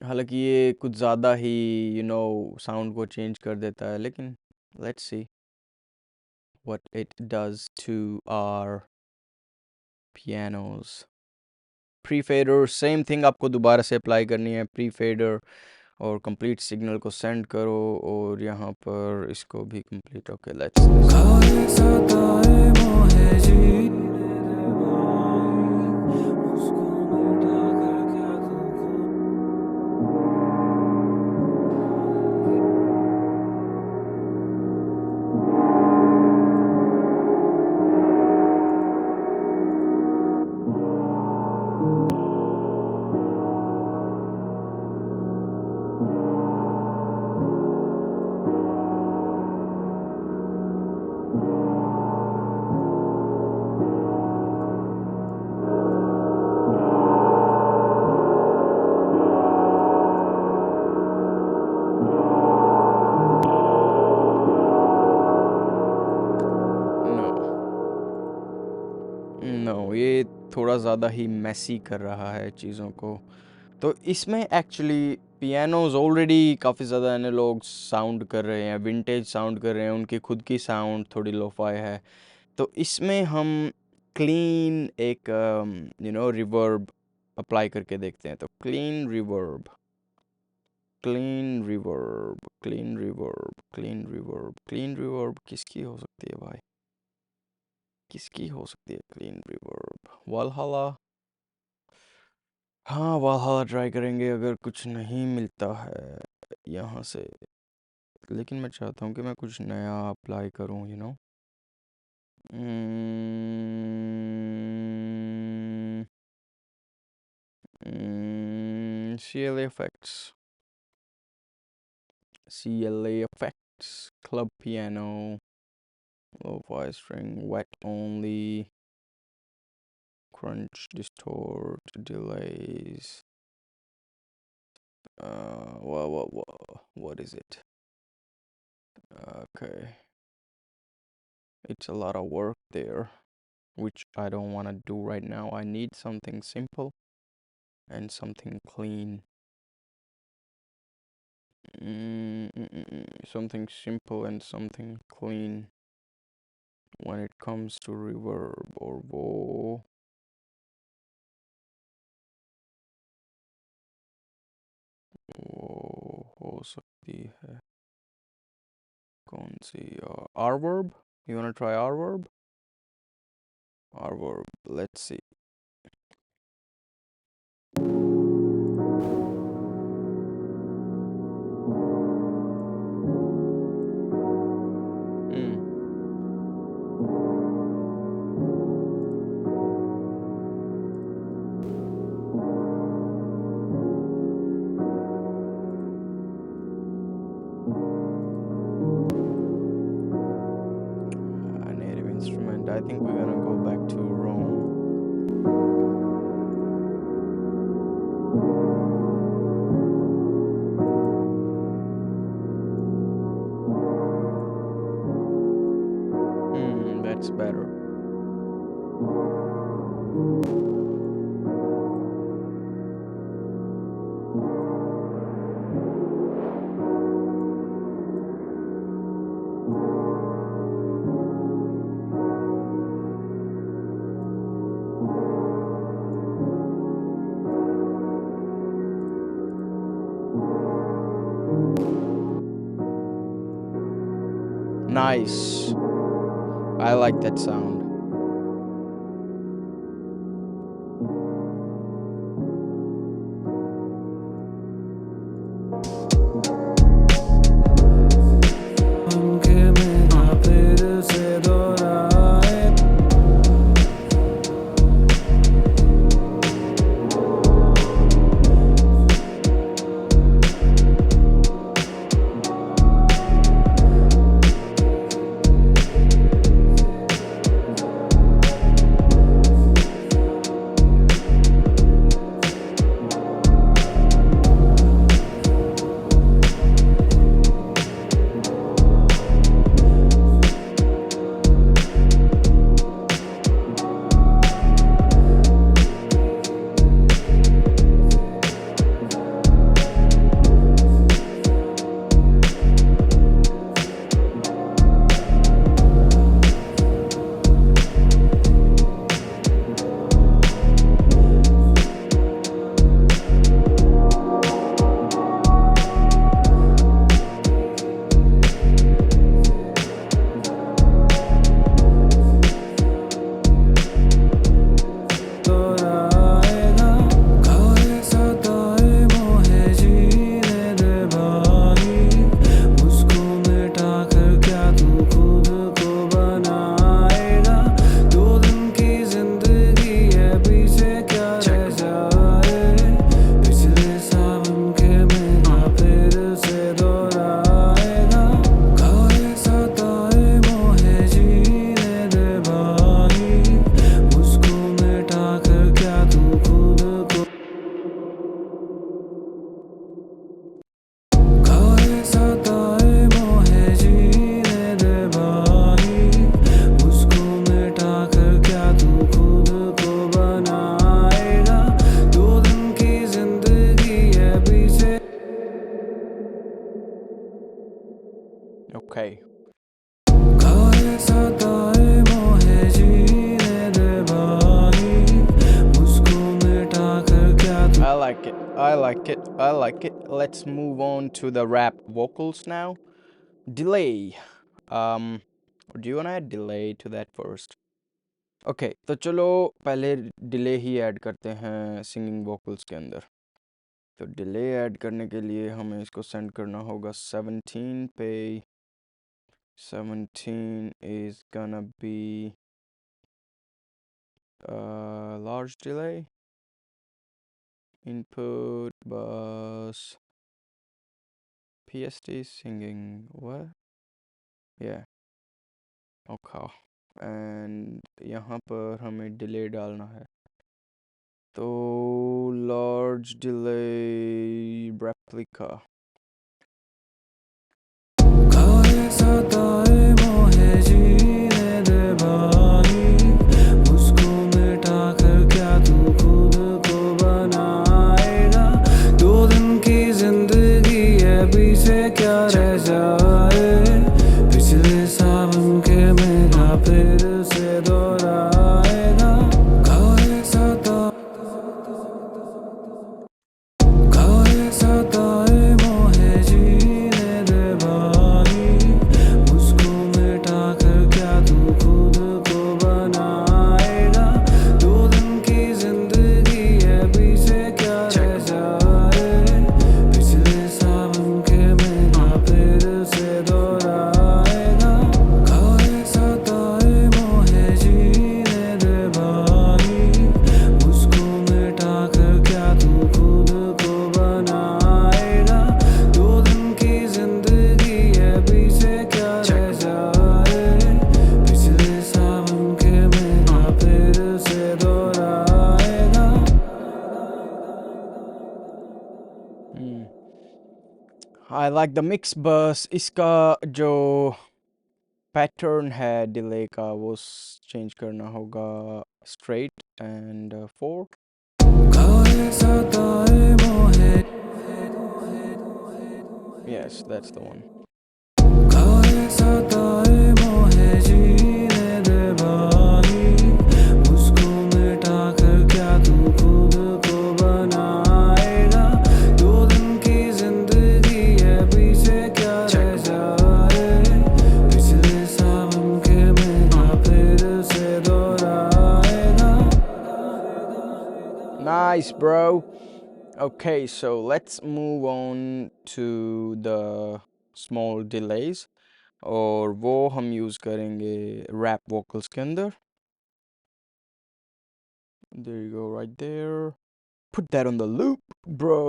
[SPEAKER 1] हालांकि ये कुछ ज़्यादा ही साउंड को चेंज कर देता है, लेकिन let's see what it does to our pianos. Pre fader same thing आपको दोबारा से अप्लाई करनी है, प्री फेडर, और कंप्लीट सिग्नल को सेंड करो, और यहाँ पर इसको भी कंप्लीट। ओके लेट्स
[SPEAKER 2] खाए सताए मोहे जी उसको मिटा कर क्या तुमको
[SPEAKER 1] नो, ये थोड़ा ज़्यादा ही मैसी कर रहा है चीज़ों को। तो इसमें एक्चुअली पियानोज ऑलरेडी काफ़ी ज़्यादा एनालॉग साउंड कर रहे हैं, विंटेज साउंड कर रहे हैं, उनकी खुद की साउंड थोड़ी लोफाई है। तो इसमें हम क्लीन एक रिवर्ब अप्लाई करके देखते हैं। तो clean reverb, clean reverb, clean reverb, clean reverb, clean reverb किसकी हो सकती है भाई? किसकी हो सकती है क्लीन रिवर्ब? वालहला। हाँ, वालहला ट्राई करेंगे अगर कुछ नहीं मिलता है यहाँ से। लेकिन मैं चाहता हूँ कि मैं कुछ नया अप्लाई करूँ, CLA effects, CLA effects, club piano, lo-fi string, wet only, crunch, distort, delays. What is it? Okay, it's a lot of work there, which I don't want to do right now. I need something simple and something clean. Something simple and something clean when it comes to reverb or वो हो सकती है कौन सी? R-verb? You wanna try R-verb? R-verb, let's see. Native instrument. I think we're gonna go back to Rome. That's better. Nice. I like that sound.
[SPEAKER 2] उनके मेरा फिर से दोहराए
[SPEAKER 1] Okay.
[SPEAKER 2] काहे सताए मोहे जीने दे भाई, मुझको मिटा कर क्या तू
[SPEAKER 1] I like it. I like it. I like it. Let's move on to the rap vocals now. Delay. Do you wanna add delay to that first? Okay, तो चलो पहले डिले ही ऐड करते हैं सिंगिंग वोकल्स के अंदर। तो डिले ऐड करने के लिए हमें इसको सेंड करना होगा 17 पे। 17 is gonna be large delay. Input bus PST singing what? Yeah. Okay. And यहाँ पर हमें डिले डालना है, तो large delay replica.
[SPEAKER 2] काहे सताए मोहे जीने दे भाई, मुझको मिटा कर क्या तू खुद को बनाएगा। 2 दिन की जिंदगी है, पीछे क्या रह जाए, पिछले सावन के मेघा फिर से दोहराएगा। काहे सताए मोहे जीने दे भाई, मुझको मिटा कर क्या तू खुद को बनाएगा। 2 दिन की जिंदगी है, पीछे क्या रह जाए, पिछले सावन के मेघा फिर से दोहराएगा। काहे सताए मोहे जीने दे भाई, मुझको मिटा कर क्या तू खुद को बनाएगा। 2 दिन की जिंदगी है, पीछे क्या रह जाए, पिछले सावन के मेघा फिर से दोहराएगा।
[SPEAKER 1] I like the mix bus. इसका जो पैटर्न है डिले का वो चेंज करना होगा स्ट्रेट एंड 4.
[SPEAKER 2] काहे सताए मोहे,
[SPEAKER 1] Yes, that's the one.
[SPEAKER 2] काहे सताए मोहे जीने दे भाई, मुझको मिटा कर क्या तू खुद को बनाएगा। 2 दिन की जिंदगी है, पीछे क्या रह जाए, पिछले सावन के मेघा फिर से दोहराएगा।
[SPEAKER 1] Nice, bro. Okay, so let's move on to the small delays, और वो हम यूज़ करेंगे rap vocals के अंदर. There you go, right there. Put that on the loop, bro.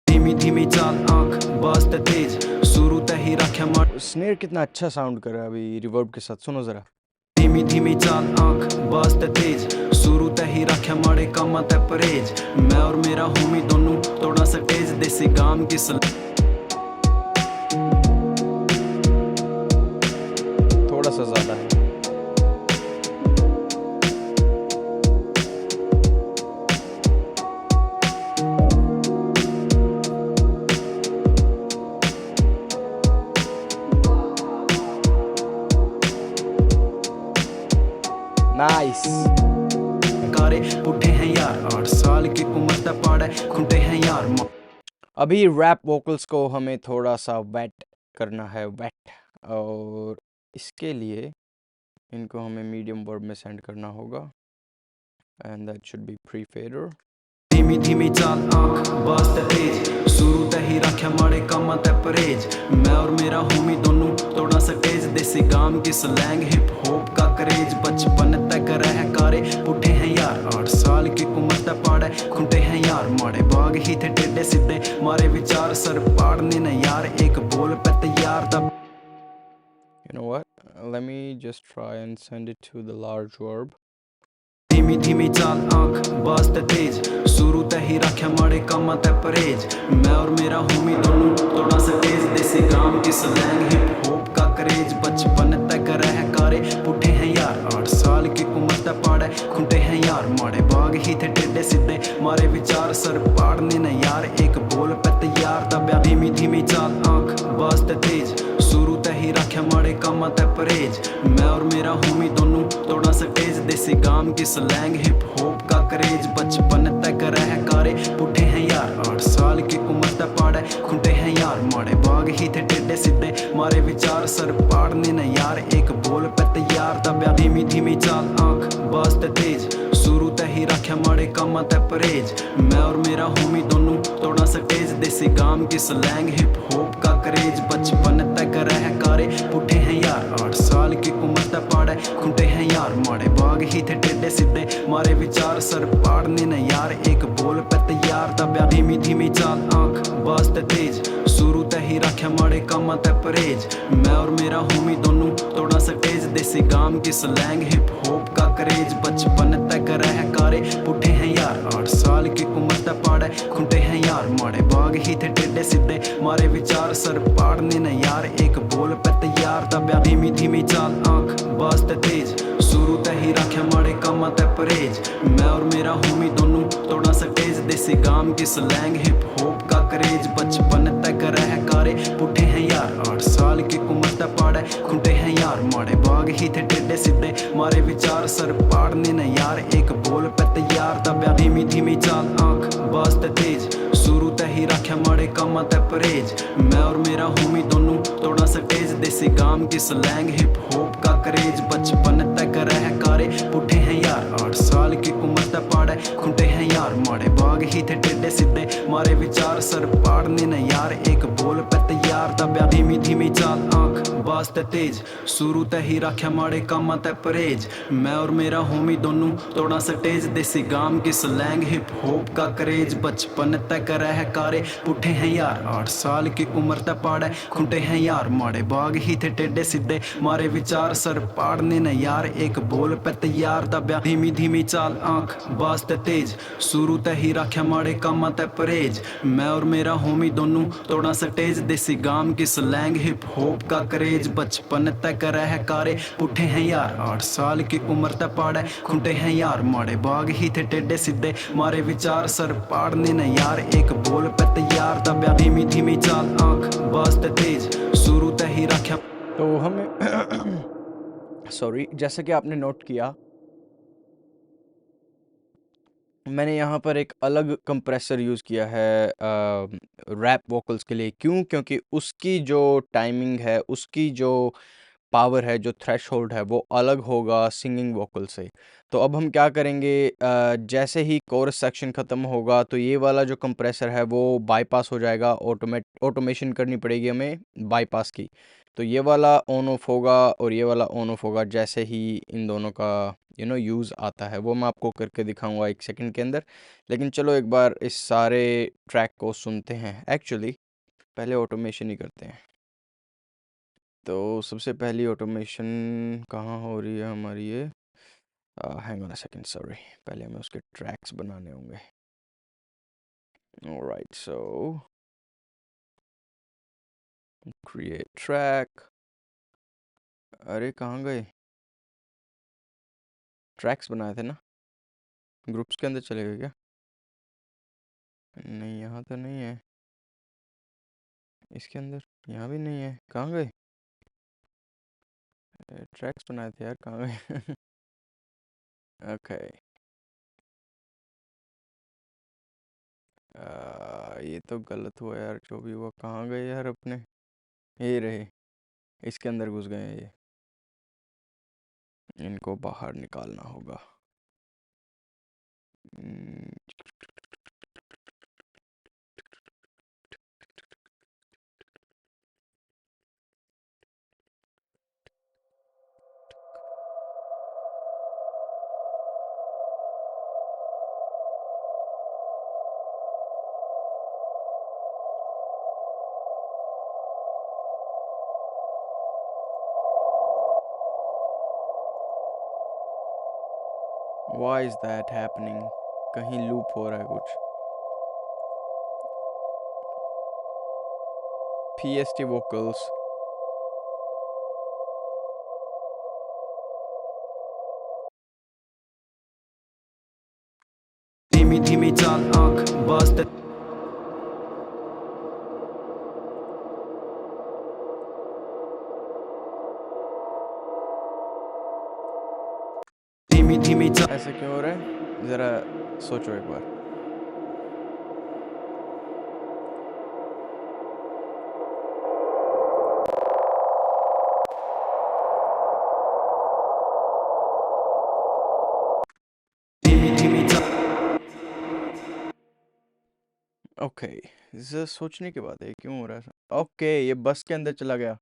[SPEAKER 3] धीमी धीमी चाल आंख बास्ते तेज शुरू ते ही रखे मर
[SPEAKER 1] स्नेयर कितना अच्छा साउंड कर रहा है अभी रिवर्ब के साथ, सुनो ज़रा.
[SPEAKER 3] धीमी धीमी चाल आंख बास्ते तेज शुरू ते ही रखे माड़े कामा ते परहेज मैं और मेरा होमी दोनों तोड़ा सटेज देसी गाम की
[SPEAKER 1] थोड़ा सा ज़्यादा है. Nice.
[SPEAKER 3] कारे उठे हैं यार 8 साल की उम्र ते पाड़े खुंटे हैं यार
[SPEAKER 1] अभी रैप वोकल्स को हमें थोड़ा सा वेट करना है, वेट, और इसके लिए इनको हमें मीडियम वर्ब में सेंड करना होगा and that should be pre fader.
[SPEAKER 3] धीमी धीमी चाल आंख बास्ते तेज शुरू ते ही रखे माड़े कामा ते परहेज मैं और मेरा होमी दोनों तोड़ा सटेज देसी गाम की स्लैंग हिप हॉप का करेज बचपन तक रह कारे उठे हैं यार 8 साल की उम्र ते पाड़े खुंटे हैं यार माड़े बाग ही थे टेढ़े सीधे मारे विचार सर पाड़ने न यार एक बोल पे तैयार तब.
[SPEAKER 1] You know what? Let me just try and send it to the large verb.
[SPEAKER 3] धीमी धीमी चाल आंख बास्ते तेज शुरू ते ही रखे माड़े कामा ते परहेज मैं और मेरा होमी दोनों तोड़ा सटेज देसी गाम की स्लैंग हिप हॉप का करेज बचपन तक रह कारे उठे हैं यार 8 साल की उम्र ते पाड़े खुंटे हैं यार माड़े बाग ही थे टेढ़े सीधे मारे विचार सर पाड़ने न यार एक बोल पे तैयार तब धीमी धीमी चाल आंख बास्ते तेज शुरू ही रखे माड़े कामां ते परहेज मैं और मेरा होमी दोनों तोड़ा स्टेज देसी गाम की स्लैंग हिप हॉप का क्रेज बचपन तक रह कारे पुठे हैं यार 8 साल की उम्र तक पाड़े खुंटे हैं यार माड़े बाग ही थे टेढ़े सीधे मारे विचार सर पाड़ने न यार एक बोल पे तैयार दबया धीमी धीमी चाल आंख बास्ते तेज शुरू ते ही रखे माड़े कामां ते परहेज मैं और मेरा होमी दोनों तोड़ा स्टेज देसी गाम की स्लैंग हिप हॉप का क्रेज बचपन तक रह कारे पुठे हैं यार 8 साल की उम्र तक पाड़े खुंटे हैं यार माड़े बाग ही थे टेढ़े सीधे मारे विचार सर पाड़ने न यार एक बोल पे तैयार दबया धीमी धीमी चाल आंख बास्ते तेज शुरू ते ही रखे माड़े कामां ते परहेज मैं और मेरा होमी दोनों तोड़ा स्टेज देसी गाम की स्लैंग हिप हॉप का क्रेज बचपन तक रह कारे पुठे हैं यार 8 साल की उम्र तक पाड़े खुंटे हैं यार माड़े बाग ही थे टेढ़े सीधे मारे विचार सर पाड़ने न यार एक बोल पे तैयार दबया धीमी धीमी चाल आंख बास्ते तेज शुरू ते ही रखे माड़े कामां ते परहेज मैं और मेरा होमी दोनों तोड़ा स्टेज देसी गाम की स्लैंग हिप हॉप का क्रेज बचपन तक रह कारे पुठे हैं यार 8 साल की उम्र तक पाड़े खुंटे हैं यार माड़े बाग ही थे टेढ़े सीधे मारे विचार सर पाड़ने न यार एक बोल पे तैयार दबया धीमी धीमी चाल आंख बास्ते तेज शुरू ते ही रखे माड़े कामां ते परहेज मैं और मेरा होमी दोनों तोड़ा स्टेज देसी गाम की स्लैंग हिप हॉप का क्रेज बचपन तक रह कारे पुठे हैं यार 8 साल की उम्र तक पाड़े खुंटे हैं यार माड़े बाग ही थे टेढ़े सीधे मारे विचार सर पाड़ने न यार एक बोल पे तैयार दबया धीमी धीमी चाल आंख बास्ते तेज शुरू ते ही रखे माड़े कामां ते परहेज मैं और मेरा होमी दोनों तोड़ा स्टेज देसी गाम की स्लैंग हिप हॉप का क्रेज बचपन तक रह कारे पुठे हैं यार 8 साल की उम्र तक पाड़े खुंटे हैं यार माड़े बाग ही थे टेढ़े सीधे मारे विचार सर पाड़ने न यार एक बोल पे तैयार दबया धीमी धीमी चाल आंख बास्ते तेज शुरू ते ही रखे माड़े कामां ते परहेज मैं और मेरा होमी दोनों तोड़ा स्टेज देसी गाम की स्लैंग हिप हॉप का क्रेज बचपन तक रह कारे पुठे हैं यार 8 साल की उम्र तक पाड़े खुंटे हैं यार माड़े बाग ही थे टेढ़े सीधे मारे विचार सर पाड़ने न यार एक बोल पे तैयार दबया धीमी धीमी चाल आंख बास्ते तेज शुरू ते ही रखे
[SPEAKER 1] तो हमें सॉरी, जैसा कि आपने नोट किया मैंने यहाँ पर एक अलग कंप्रेसर यूज़ किया है रैप वोकल्स के लिए। क्यों? क्योंकि उसकी जो टाइमिंग है, उसकी जो पावर है, जो थ्रेशोल्ड है, वो अलग होगा सिंगिंग वोकल से। तो अब हम क्या करेंगे, जैसे ही कोरस सेक्शन ख़त्म होगा तो ये वाला जो कंप्रेसर है वो बाईपास हो जाएगा, ऑटोमेशन करनी पड़ेगी हमें बाईपास की। तो ये वाला ऑन ऑफ होगा और ये वाला ऑन ऑफ होगा जैसे ही इन दोनों का यूज़ आता है। वो मैं आपको करके दिखाऊंगा 1 सेकंड के अंदर। लेकिन चलो एक बार इस सारे ट्रैक को सुनते हैं। एक्चुअली पहले ऑटोमेशन ही करते हैं। तो सबसे पहली ऑटोमेशन कहाँ हो रही है हमारी ये, hang on a second, sorry, पहले हमें उसके ट्रैक्स बनाने होंगे। ऑलराइट, सो क्रिएट ट्रैक। अरे कहाँ गए? ट्रैक्स बनाए थे ना, ग्रुप्स के अंदर चले गए क्या? नहीं, यहाँ तो नहीं है, इसके अंदर यहाँ भी नहीं है। कहाँ गए? ट्रैक्स बनाए थे यार, कहाँ गए? ओके, ये तो गलत हुआ यार, जो भी हुआ। कहाँ गए यार अपने? ये रहे, इसके अंदर घुस गए हैं ये, इनको बाहर निकालना होगा। Why is that happening? कहीं लूप हो रहा है कुछ। PST vocals,
[SPEAKER 3] धीमी धीमी चाल आंख बास्ते धीमी धीमी चा
[SPEAKER 1] ऐसा क्यों हो रहा है? ज़रा सोचो एक बार।
[SPEAKER 3] धीमी धीमी चा
[SPEAKER 1] ओके, ज़रा सोचने के बाद है क्यों हो रहा है। ओके, ये बस के अंदर चला गया।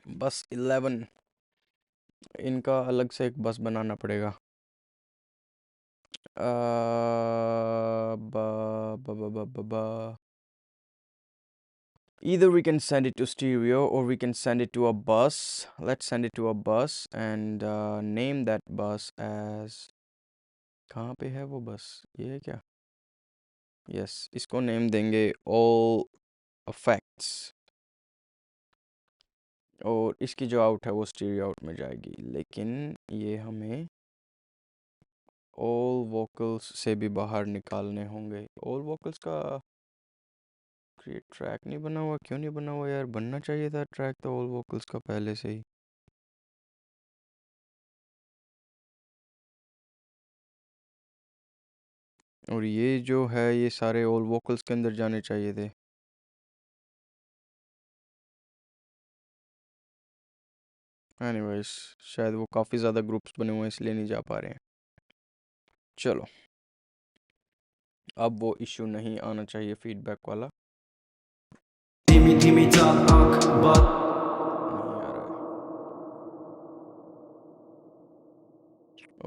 [SPEAKER 1] बस 11, इनका अलग से एक बस बनाना पड़ेगा। अ, बा, बा, बा, बा, बा, बा. Either we can send it to stereo or we can send it to a bus. Let's send it to a bus and name that bus as. कहाँ पे है वो बस? ये है क्या? Yes, इसको नेम देंगे all effects. और इसकी जो आउट है वो स्टीरियो आउट में जाएगी, लेकिन ये हमें all vocals से भी बाहर निकालने होंगे। all vocals का क्रिएट ट्रैक नहीं बना हुआ, क्यों नहीं बना हुआ यार? बनना चाहिए था ट्रैक तो all vocals का पहले से ही। और ये जो है ये सारे all vocals के अंदर जाने चाहिए थे। एनीवेज, शायद वो काफ़ी ज़्यादा ग्रुप्स बने हुए हैं इसलिए नहीं जा पा रहे हैं। चलो, अब वो इशू नहीं आना चाहिए फीडबैक वाला।
[SPEAKER 3] धीमी धीमी चाल आंख बात
[SPEAKER 1] नहीं आ रहा है।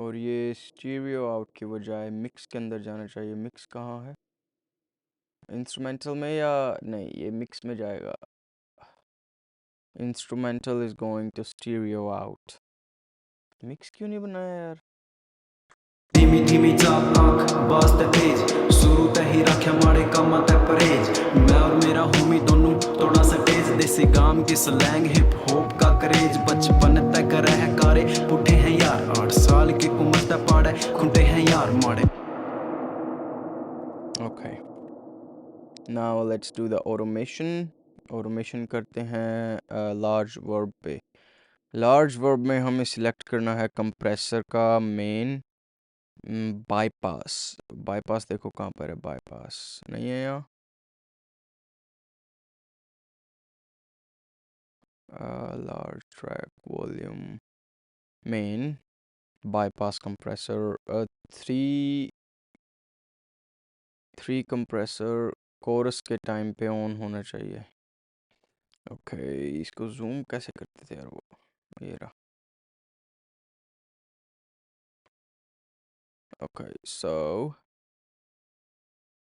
[SPEAKER 1] और ये स्टीरियो आउट की बजाय मिक्स के अंदर जाना चाहिए। मिक्स कहाँ है? इंस्ट्रूमेंटल में या नहीं, ये मिक्स में जाएगा। Instrumental is going to stereo out. Mix क्यों नहीं बनाया यार?
[SPEAKER 3] धीमी धीमी चाल आंख बाज ते तेज शुरू ते ही रख्या माड़े कामां ते परहेज मैं और मेरा होमी दोनों तोड़ा सटेज देसी गाम की स्लैंग हिप हॉप का करेज बचपन तक रह कारे बुढ़े हैं यार 8 साल की उम्र तक पाड़े खुंटे हैं यार माड़े।
[SPEAKER 1] Okay, now let's do the automation. Automation करते हैं लार्ज वर्ब पे। लार्ज वर्ब में हमें सिलेक्ट करना है कंप्रेसर का मेन बाईपास। बाईपास देखो कहाँ पर है, बाईपास नहीं है यहाँ। Large track volume main bypass compressor 3 compressor chorus के टाइम पे ऑन होना चाहिए। ओके, इसको जूम कैसे करते थे यार वो? ये रहा। ओके, सो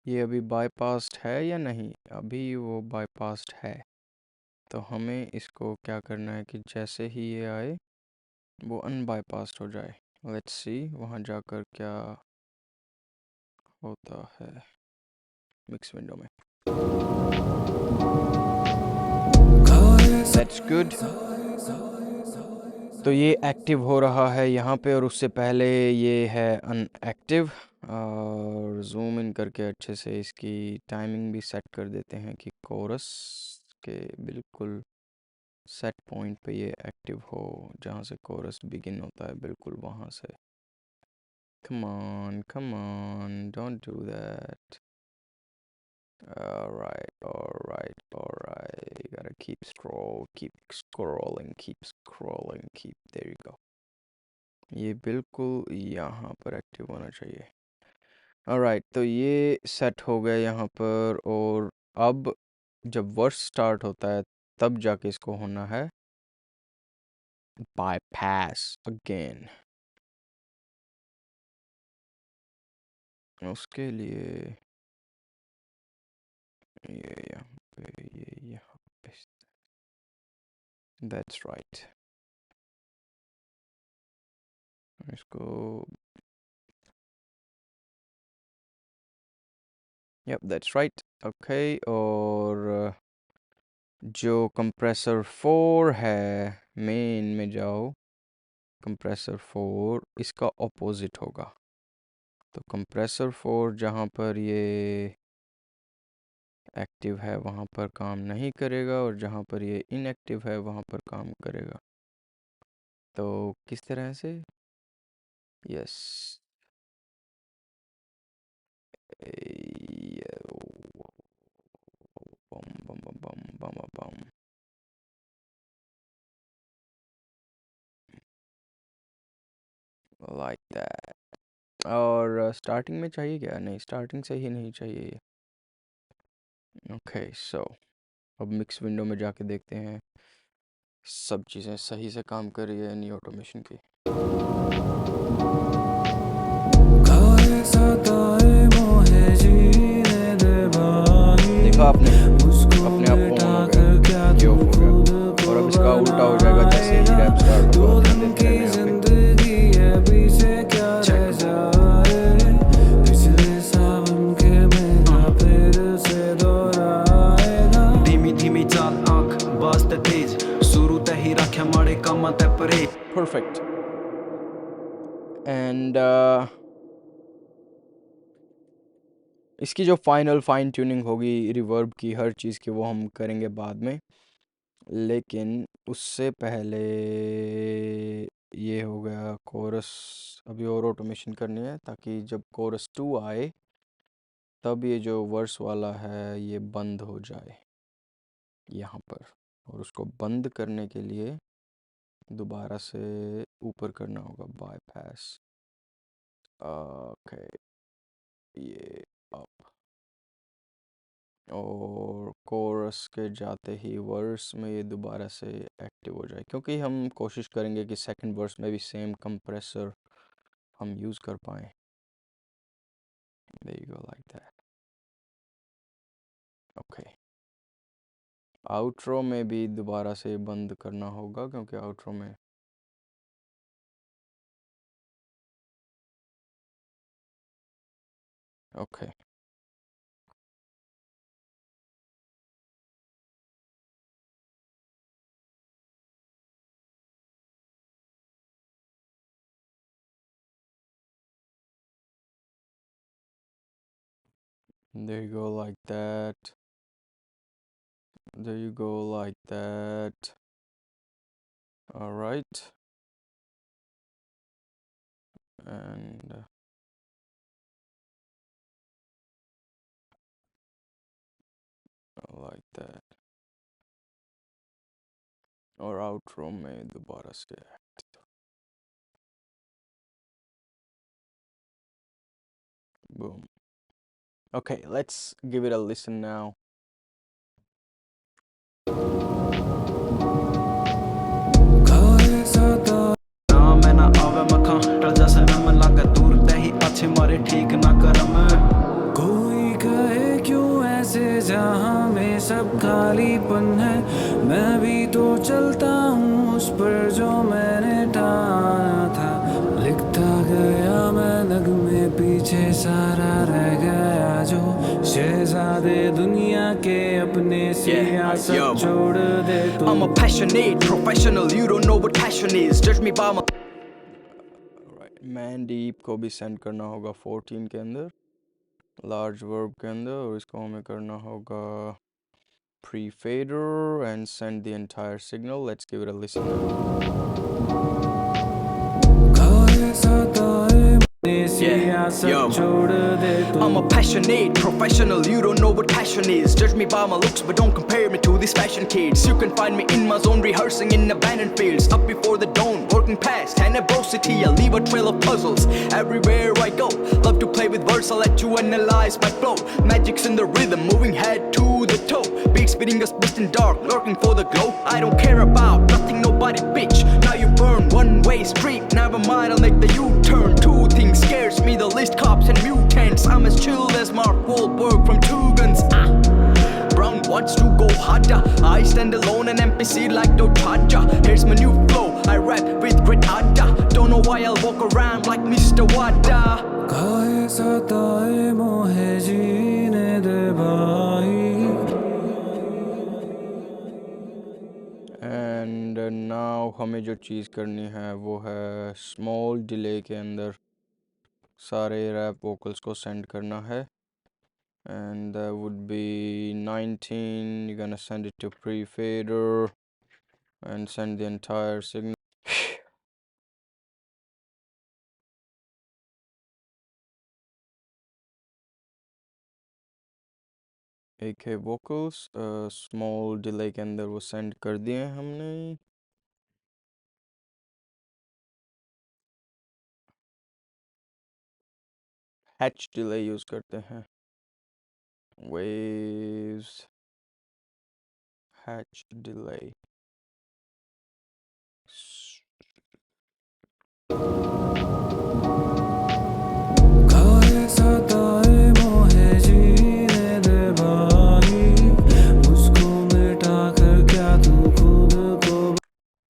[SPEAKER 1] ये अभी बाईपास्ड है या नहीं? अभी वो बाईपास्ड है, तो हमें इसको क्या करना है कि जैसे ही ये आए वो अनबाईपास्ड हो जाए। लेट्स सी वहाँ जाकर क्या होता है मिक्स विंडो में। That's good. तो ये एक्टिव हो रहा है यहाँ पे, और उससे पहले ये है अनएक्टिव। और जूम इन करके अच्छे से इसकी टाइमिंग भी सेट कर देते हैं कि कोरस के बिल्कुल सेट पॉइंट पे ये एक्टिव हो, जहाँ से कोरस बिगिन होता है बिल्कुल वहाँ से। come on, don't do that. Alright, you gotta keep scrolling, there you go. ये बिल्कुल यहाँ पर एक्टिव होना चाहिए। Alright, तो ये सेट हो गया यहाँ पर, और अब जब वर्स स्टार्ट होता है तब जाके इसको होना है bypass again। उसके लिए ये यहाँ पे, ये यहाँ पे, that's right। इसको yep, that's right। ओके, और जो कंप्रेसर 4 है मेन में जाओ। कंप्रेसर 4 इसका ऑपोजिट होगा। तो कंप्रेसर 4 जहाँ पर ये एक्टिव है वहाँ पर काम नहीं करेगा, और जहाँ पर ये इनएक्टिव है वहाँ पर काम करेगा। तो किस तरह से? Yes, bomb bomb bomb bomb bomb bomb, like that. और स्टार्टिंग में चाहिए क्या? नहीं, स्टार्टिंग से ही नहीं चाहिए। ओके, सो अब मिक्स विंडो में जाके देखते हैं सब चीज़ें सही से काम कर रही है एनी ऑटोमेशन की। देखा आपने, अपने आप ऑन हो गया, ये ऑफ हो गया। और अब इसका उल्टा हो जाएगा जैसे ही रैप स्टार्ट होगा। ध्यान देते रहना यहाँ पे।
[SPEAKER 3] धीमी धीमी चाल आंख वास्ते तेज शुरू ते ही रख्या माड़े कामां ते परहेज
[SPEAKER 1] परफेक्ट। एंड इसकी जो फाइनल फाइन ट्यूनिंग होगी रिवर्ब की, हर चीज़ की, वो हम करेंगे बाद में। लेकिन उससे पहले ये हो गया कोरस, अभी और ऑटोमेशन करनी है ताकि जब कोरस 2 आए तब ये जो वर्स वाला है ये बंद हो जाए यहाँ पर। और उसको बंद करने के लिए दोबारा से ऊपर करना होगा बाईपास। ओके, ये अप, और कोरस के जाते ही वर्स में ये दोबारा से एक्टिव हो जाए, क्योंकि हम कोशिश करेंगे कि सेकंड वर्स में भी सेम कंप्रेसर हम यूज़ कर पाएँ। There you go, like that. Okay, outro में भी दोबारा से बंद करना होगा क्योंकि आउट्रो में okay there you go, like that. There you go, like that. All right. And like that. और आउट्रो में दोबारा से boom. Okay, let's give it a listen now.
[SPEAKER 3] ना मैं ना आवे मखा टल जैसे मैं लागा दूर ते ही अच्छे मारे ठीक ना करम
[SPEAKER 2] कोई कहे क्यों ऐसे जहां में सब खालीपन है, मैं भी तो चलता हूँ उस पर जो मैंने ठाना था। लिखता गया मैं नगमे, पीछे सारा रह गया जो शहजादे दुनिया के अपने सियासत
[SPEAKER 1] yo.
[SPEAKER 2] छोड़ दे तू।
[SPEAKER 1] I'm a passionate professional, you don't know what passion is. Judge me by my man deep को भी सेंड करना होगा 14 के अंदर, लार्ज वर्ब के अंदर, और इसको हमें करना होगा pre fader and send the entire signal. Let's give it a listen now. Yo, I'm a passionate professional, you don't know what passion is. Judge me by my looks, but don't compare me to these fashion kids. You can find me in my zone, rehearsing in abandoned fields. Up before the dawn, working past tenebosity. I leave a trail of puzzles everywhere I go. Love to play with words, I'll let you analyze my flow. Magic's in the rhythm, moving head to the toe. Beats spitting us beast in dark, lurking for the glow. I don't care about nothing, nobody, bitch. Now you burn, one-way street. Never mind, I'll make the U-turn. Two things scares me the least, cops and mutants. I'm as chill as Mark Wahlberg from Two Guns. Brown wants to go harder. I stand alone and NPC like no charger. Here's my new flow, I rap with great ardor. Don't know why I'll walk around like Mr. Wada.
[SPEAKER 2] काहे सताए मोहे जीने दे भाई।
[SPEAKER 1] एंड नाउ हमें जो चीज़ करनी है वो है स्मॉल डिले के अंदर सारे रैप वोकल्स को सेंड करना है। And that would be 19. You're gonna send it to pre-fader and send the entire signal. एक है वोकल्स, स्मॉल डिले के अंदर वो सेंड कर दिए हैं हमने। हैच डिले यूज़ करते हैं, waves hatch delay।
[SPEAKER 2] खाए सताए मोहे जीने दे भाई, मुझको मिटा कर क्या तू खुद को।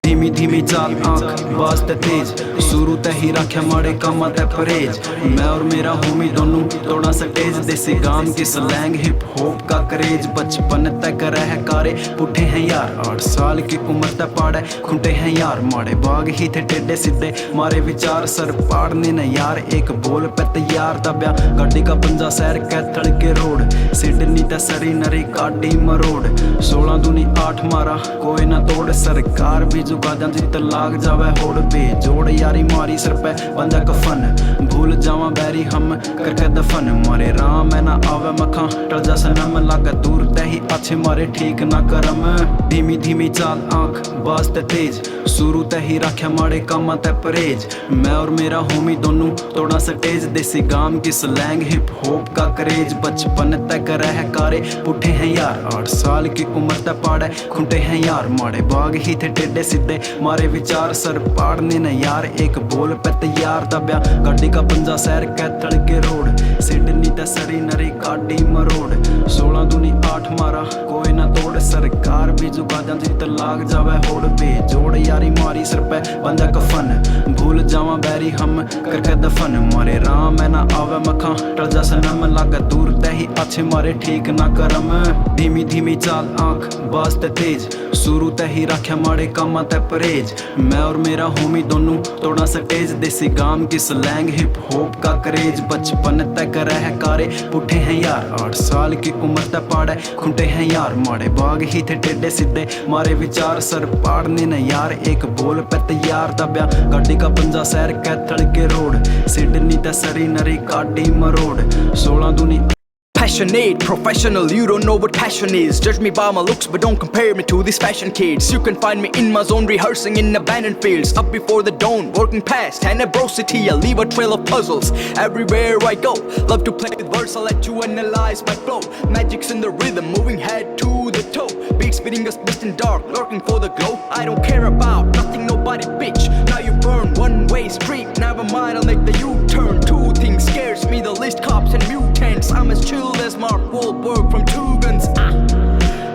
[SPEAKER 3] धीमी धीमी चाल आंख वास्ते तेज, शुरू ते ही रखे माड़े कामा ते परहेज। मैं और मेरा होमी दोनों तोड़ा स्टेज, देसी गाम की स्लैंग हिप हॉप का क्रेज। बचपन तक रह कारे पुठे हैं यार, 8 साल की उम्र तक पाड़े खुंटे हैं यार। माड़े बाग ही थे टेढ़े सीधे मारे विचार, सर पाड़ने न यार एक बोल पे तैयार। दब्या गाड़ी का पंजा सैर कैथल के रोड, सिडनी ते सरी नरी काटी मरोड़। 16 दूनी 8 मारा कोई ना तोड़, सरकार भी झुका जाती तो लाग जावे होड़। बेजोड़ यारी मारी सर पे बंदा कफन, भूल जावा बैरी हम करके दफन। मारे राम है ना आवे मखा टल जा सनम, लागे दूर ते ही अच्छे मारे ठीक ना करम। धीमी धीमी चाल आंख वास्ते तेज, शुरू ते ही रखे माड़े कामा ते परहेज। मैं और मेरा होमी दोनों तोड़ा स्टेज, देसी गाम की स्लैंग हिप हॉप का क्रेज। बचपन तक रह कारे पुठे हैं यार, 8 साल की उम्र तक पाड़े खुंटे हैं यार। माड़े बाग ही थे टेढ़े सीधे मारे विचार, सर पाड़ने न यार एक बोल पे तैयार। दब्या गाड़ी का पंजा सैर कैथल के रोड, सिडनी ते सरी नरी काटी मरोड़। 16 दूनी 8 मारा कोई ना तोड़, सरकार भी झुका जाती तो लाग जावे होड़। बेजोड़ यारी मारी सर पे बंदा कफन, भूल जावा बैरी हम करके दफन। मारे राम है ना आवे मखा टल जा सनम, लागे दूर ते ही अच्छे मारे ठीक ना करम। धीमी धीमी चाल आंख वास्ते तेज, शुरू ते ही रखे माड़े कामा ते परहेज। मैं और मेरा होमी दोनों तोड़ा स्टेज, देसी गाम की स्लैंग हिप हॉप का क्रेज। बचपन तक रह कारे पुठे हैं यार, 8 साल की उम्र तक पाड़े खुंटे हैं यार। माड़े बाग ही थे टेढ़े सीधे मारे विचार, सर पाड़ने न यार एक बोल पे तैयार। दब्या गाड़ी का पंजा सैर कैथल के रोड, सिडनी ते सरी नरी काटी मरोड़। 16 दूनी
[SPEAKER 1] Passionate, professional, you don't know what passion is. Judge me by my looks, but don't compare me to these fashion kids. You can find me in my zone, rehearsing in abandoned fields. Up before the dawn, working past tenebrosity. I leave a trail of puzzles everywhere I go. Love to play with words, I'll let you analyze my flow. Magic's in the rhythm, moving head to the toe. Beats spitting us best in dark, lurking for the glow. I don't care about nothing, nobody bitch. Now you burn one-way street, never mind, I'll make the U-turn. Two things scares me the least, cops and mutants. I'm as chill as Mark Wahlberg from Two Guns.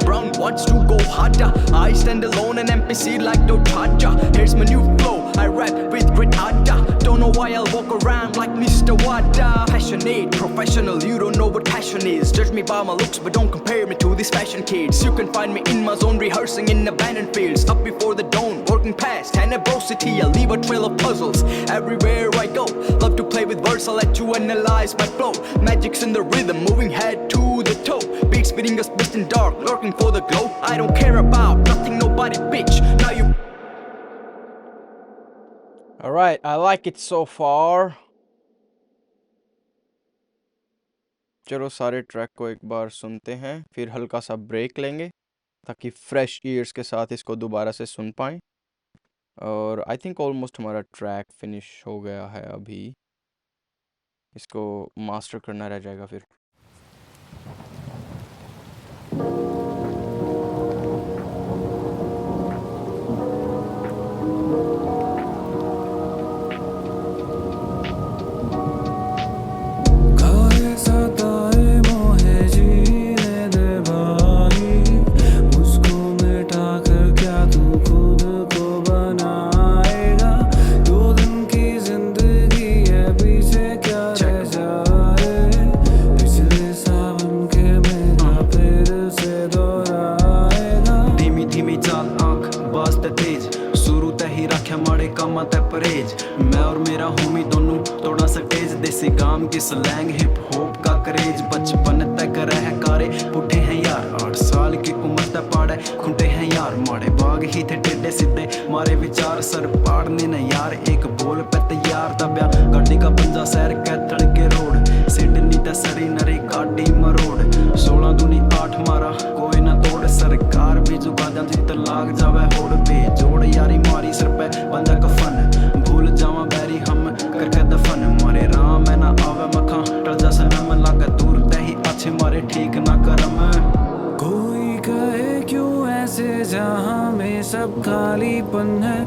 [SPEAKER 1] Brown wants to go harder, I stand alone and NPC like no charger. Here's my new flow, I rap with great ardor. Don't know why I'll walk around like Mr. Wada. Passionate, professional, you don't know what passion is. Judge me by my looks, but don't compare me to these fashion kids. You can find me in my zone, rehearsing in abandoned fields. Up before the dawn, working past tenebrosity. I leave a trail of puzzles everywhere I go. Love to play with words, I'll let you analyze my flow. Magic's in the rhythm, moving head to the toe. Beats spitting us best in dark, lurking for the glow. I don't care about nothing, nobody bitch. Now you. Alright, I like it so far. चलो सारे ट्रैक को एक बार सुनते हैं, फिर हल्का सा ब्रेक लेंगे ताकि फ्रेश ईयर्स के साथ इसको दोबारा से सुन पाएँ। और आई थिंक ऑलमोस्ट हमारा ट्रैक फिनिश हो गया है, अभी इसको मास्टर करना रह जाएगा फिर।
[SPEAKER 2] खाए सताए मोहे जीने दे भाई, मुझको मिटा कर क्या तू खुद को बनाएगा। 2 दिन की जिंदगी है, पीछे क्या रह जाए। पिछले सावन के मेरा फिर से दोहराएगा।
[SPEAKER 3] धीमी धीमी चाल आंख वास्ते तेज, शुरू ते ही रखे माड़े कामा ते परहेज। मैं और मेरा होमी दोनों तोड़ा स्टेज, देसी गाम की स्लैंग हिप हॉप का क्रेज। बचपन तक रह कारे पुठे हैं यार, 8 साल की उम्र तक पाड़े खुंटे हैं यार। माड़े बाग ही थे टेढ़े सीधे मारे विचार, सर पाड़ने न यार एक बोल पे तैयार। दब्या गाड़ी का पंजा सैर कैथल के रोड, सिडनी ते सरी नरी गाड़ी मरोड़ 16 दूनी 8 मारा कोई ना तोड़ सरकार भी झुका देंदी ते लाग जावे होड़ बेजोड़ यारी मारी सिर पे बंदा कफन भूल जावा बैरी हम करके दफन मारे राम है ना आवे मखा टल जा सनम लागे दूर ते ही अच्छे मारे ठीक ना करम
[SPEAKER 2] कोई कहे क्यों ऐसे जहां में सब खालीपन है,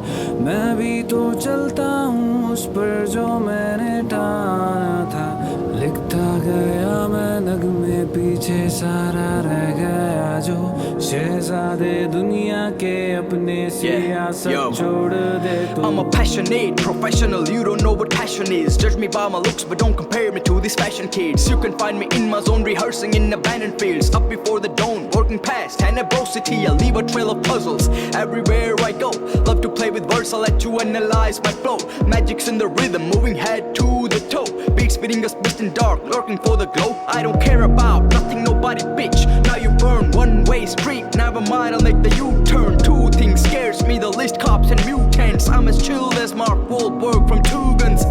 [SPEAKER 2] मैं भी तो चलता हूँ उस पर जो मैंने ठाना था। लिखता गया मैं नगमे पीछे सारा रह गया जो शहजादे दुनिया के अपने सियासत छोड़ दे तो।
[SPEAKER 1] I'm a passionate professional, you don't know what passion is. Judge me by my looks but don't compare me to these fashion kids. You can find me in my zone rehearsing in abandoned fields, up before the dawn, working past tenebrosity. I leave a trail of puzzles everywhere I go. Love to play with words, I'll let you analyze my flow. Magic's in the rhythm, moving head to the toe. Beats spitting us mist in dark, lurking for the glow. I don't care about nothing, nobody bitch. Now you burn one-way street, never mind, I'll make the U-turn. Two things scares me the least, cops and mutants. I'm as chill as Mark Wahlberg from Two Guns.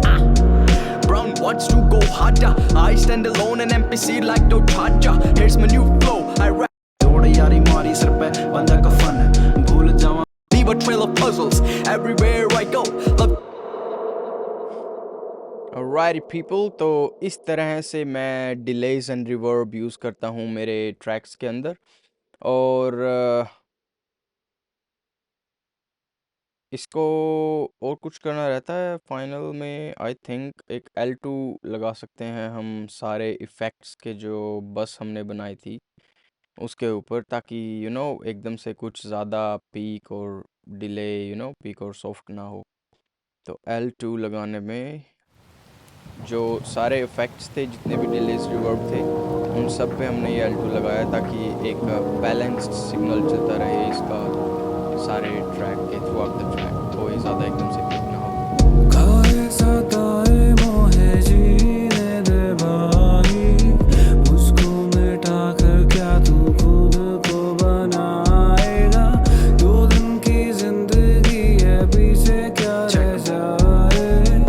[SPEAKER 1] Brown wants to go harder, I stand alone and NPC like no charger. Here's my new flow, I rap.
[SPEAKER 3] जोड़ यारी मारी सिर पे बंदा कफन भूल जावा
[SPEAKER 1] Leave a trail of puzzles everywhere I go. Love. Alrighty people, तो इस तरह से मैं डिलेज एंड रिवर्ब यूज़ करता हूँ मेरे ट्रैक्स के अंदर। और इसको और कुछ करना रहता है फाइनल में, आई थिंक एक L2 लगा सकते हैं हम सारे इफ़ेक्ट्स के जो बस हमने बनाई थी उसके ऊपर, ताकि एकदम से कुछ ज़्यादा पीक और डिले पीक और सॉफ्ट ना हो। तो L2 लगाने में जो सारे इफ़ेक्ट्स थे, जितने भी डिलेज रिवर्ब थे, उन सब पे हमने ये L2 लगाया ताकि एक बैलेंस्ड सिग्नल चलता रहे इसका सारे ट्रैक के थ्रू आउट द ट्रैक, कोई ज़्यादा एकदम से पीक ना हो।
[SPEAKER 2] काहे सताए मोहे जीने दे भाई, मुझको मिटा कर क्या तू खुद को बनाएगा। 2 दिन की जिंदगी है, पीछे क्या रह जाए,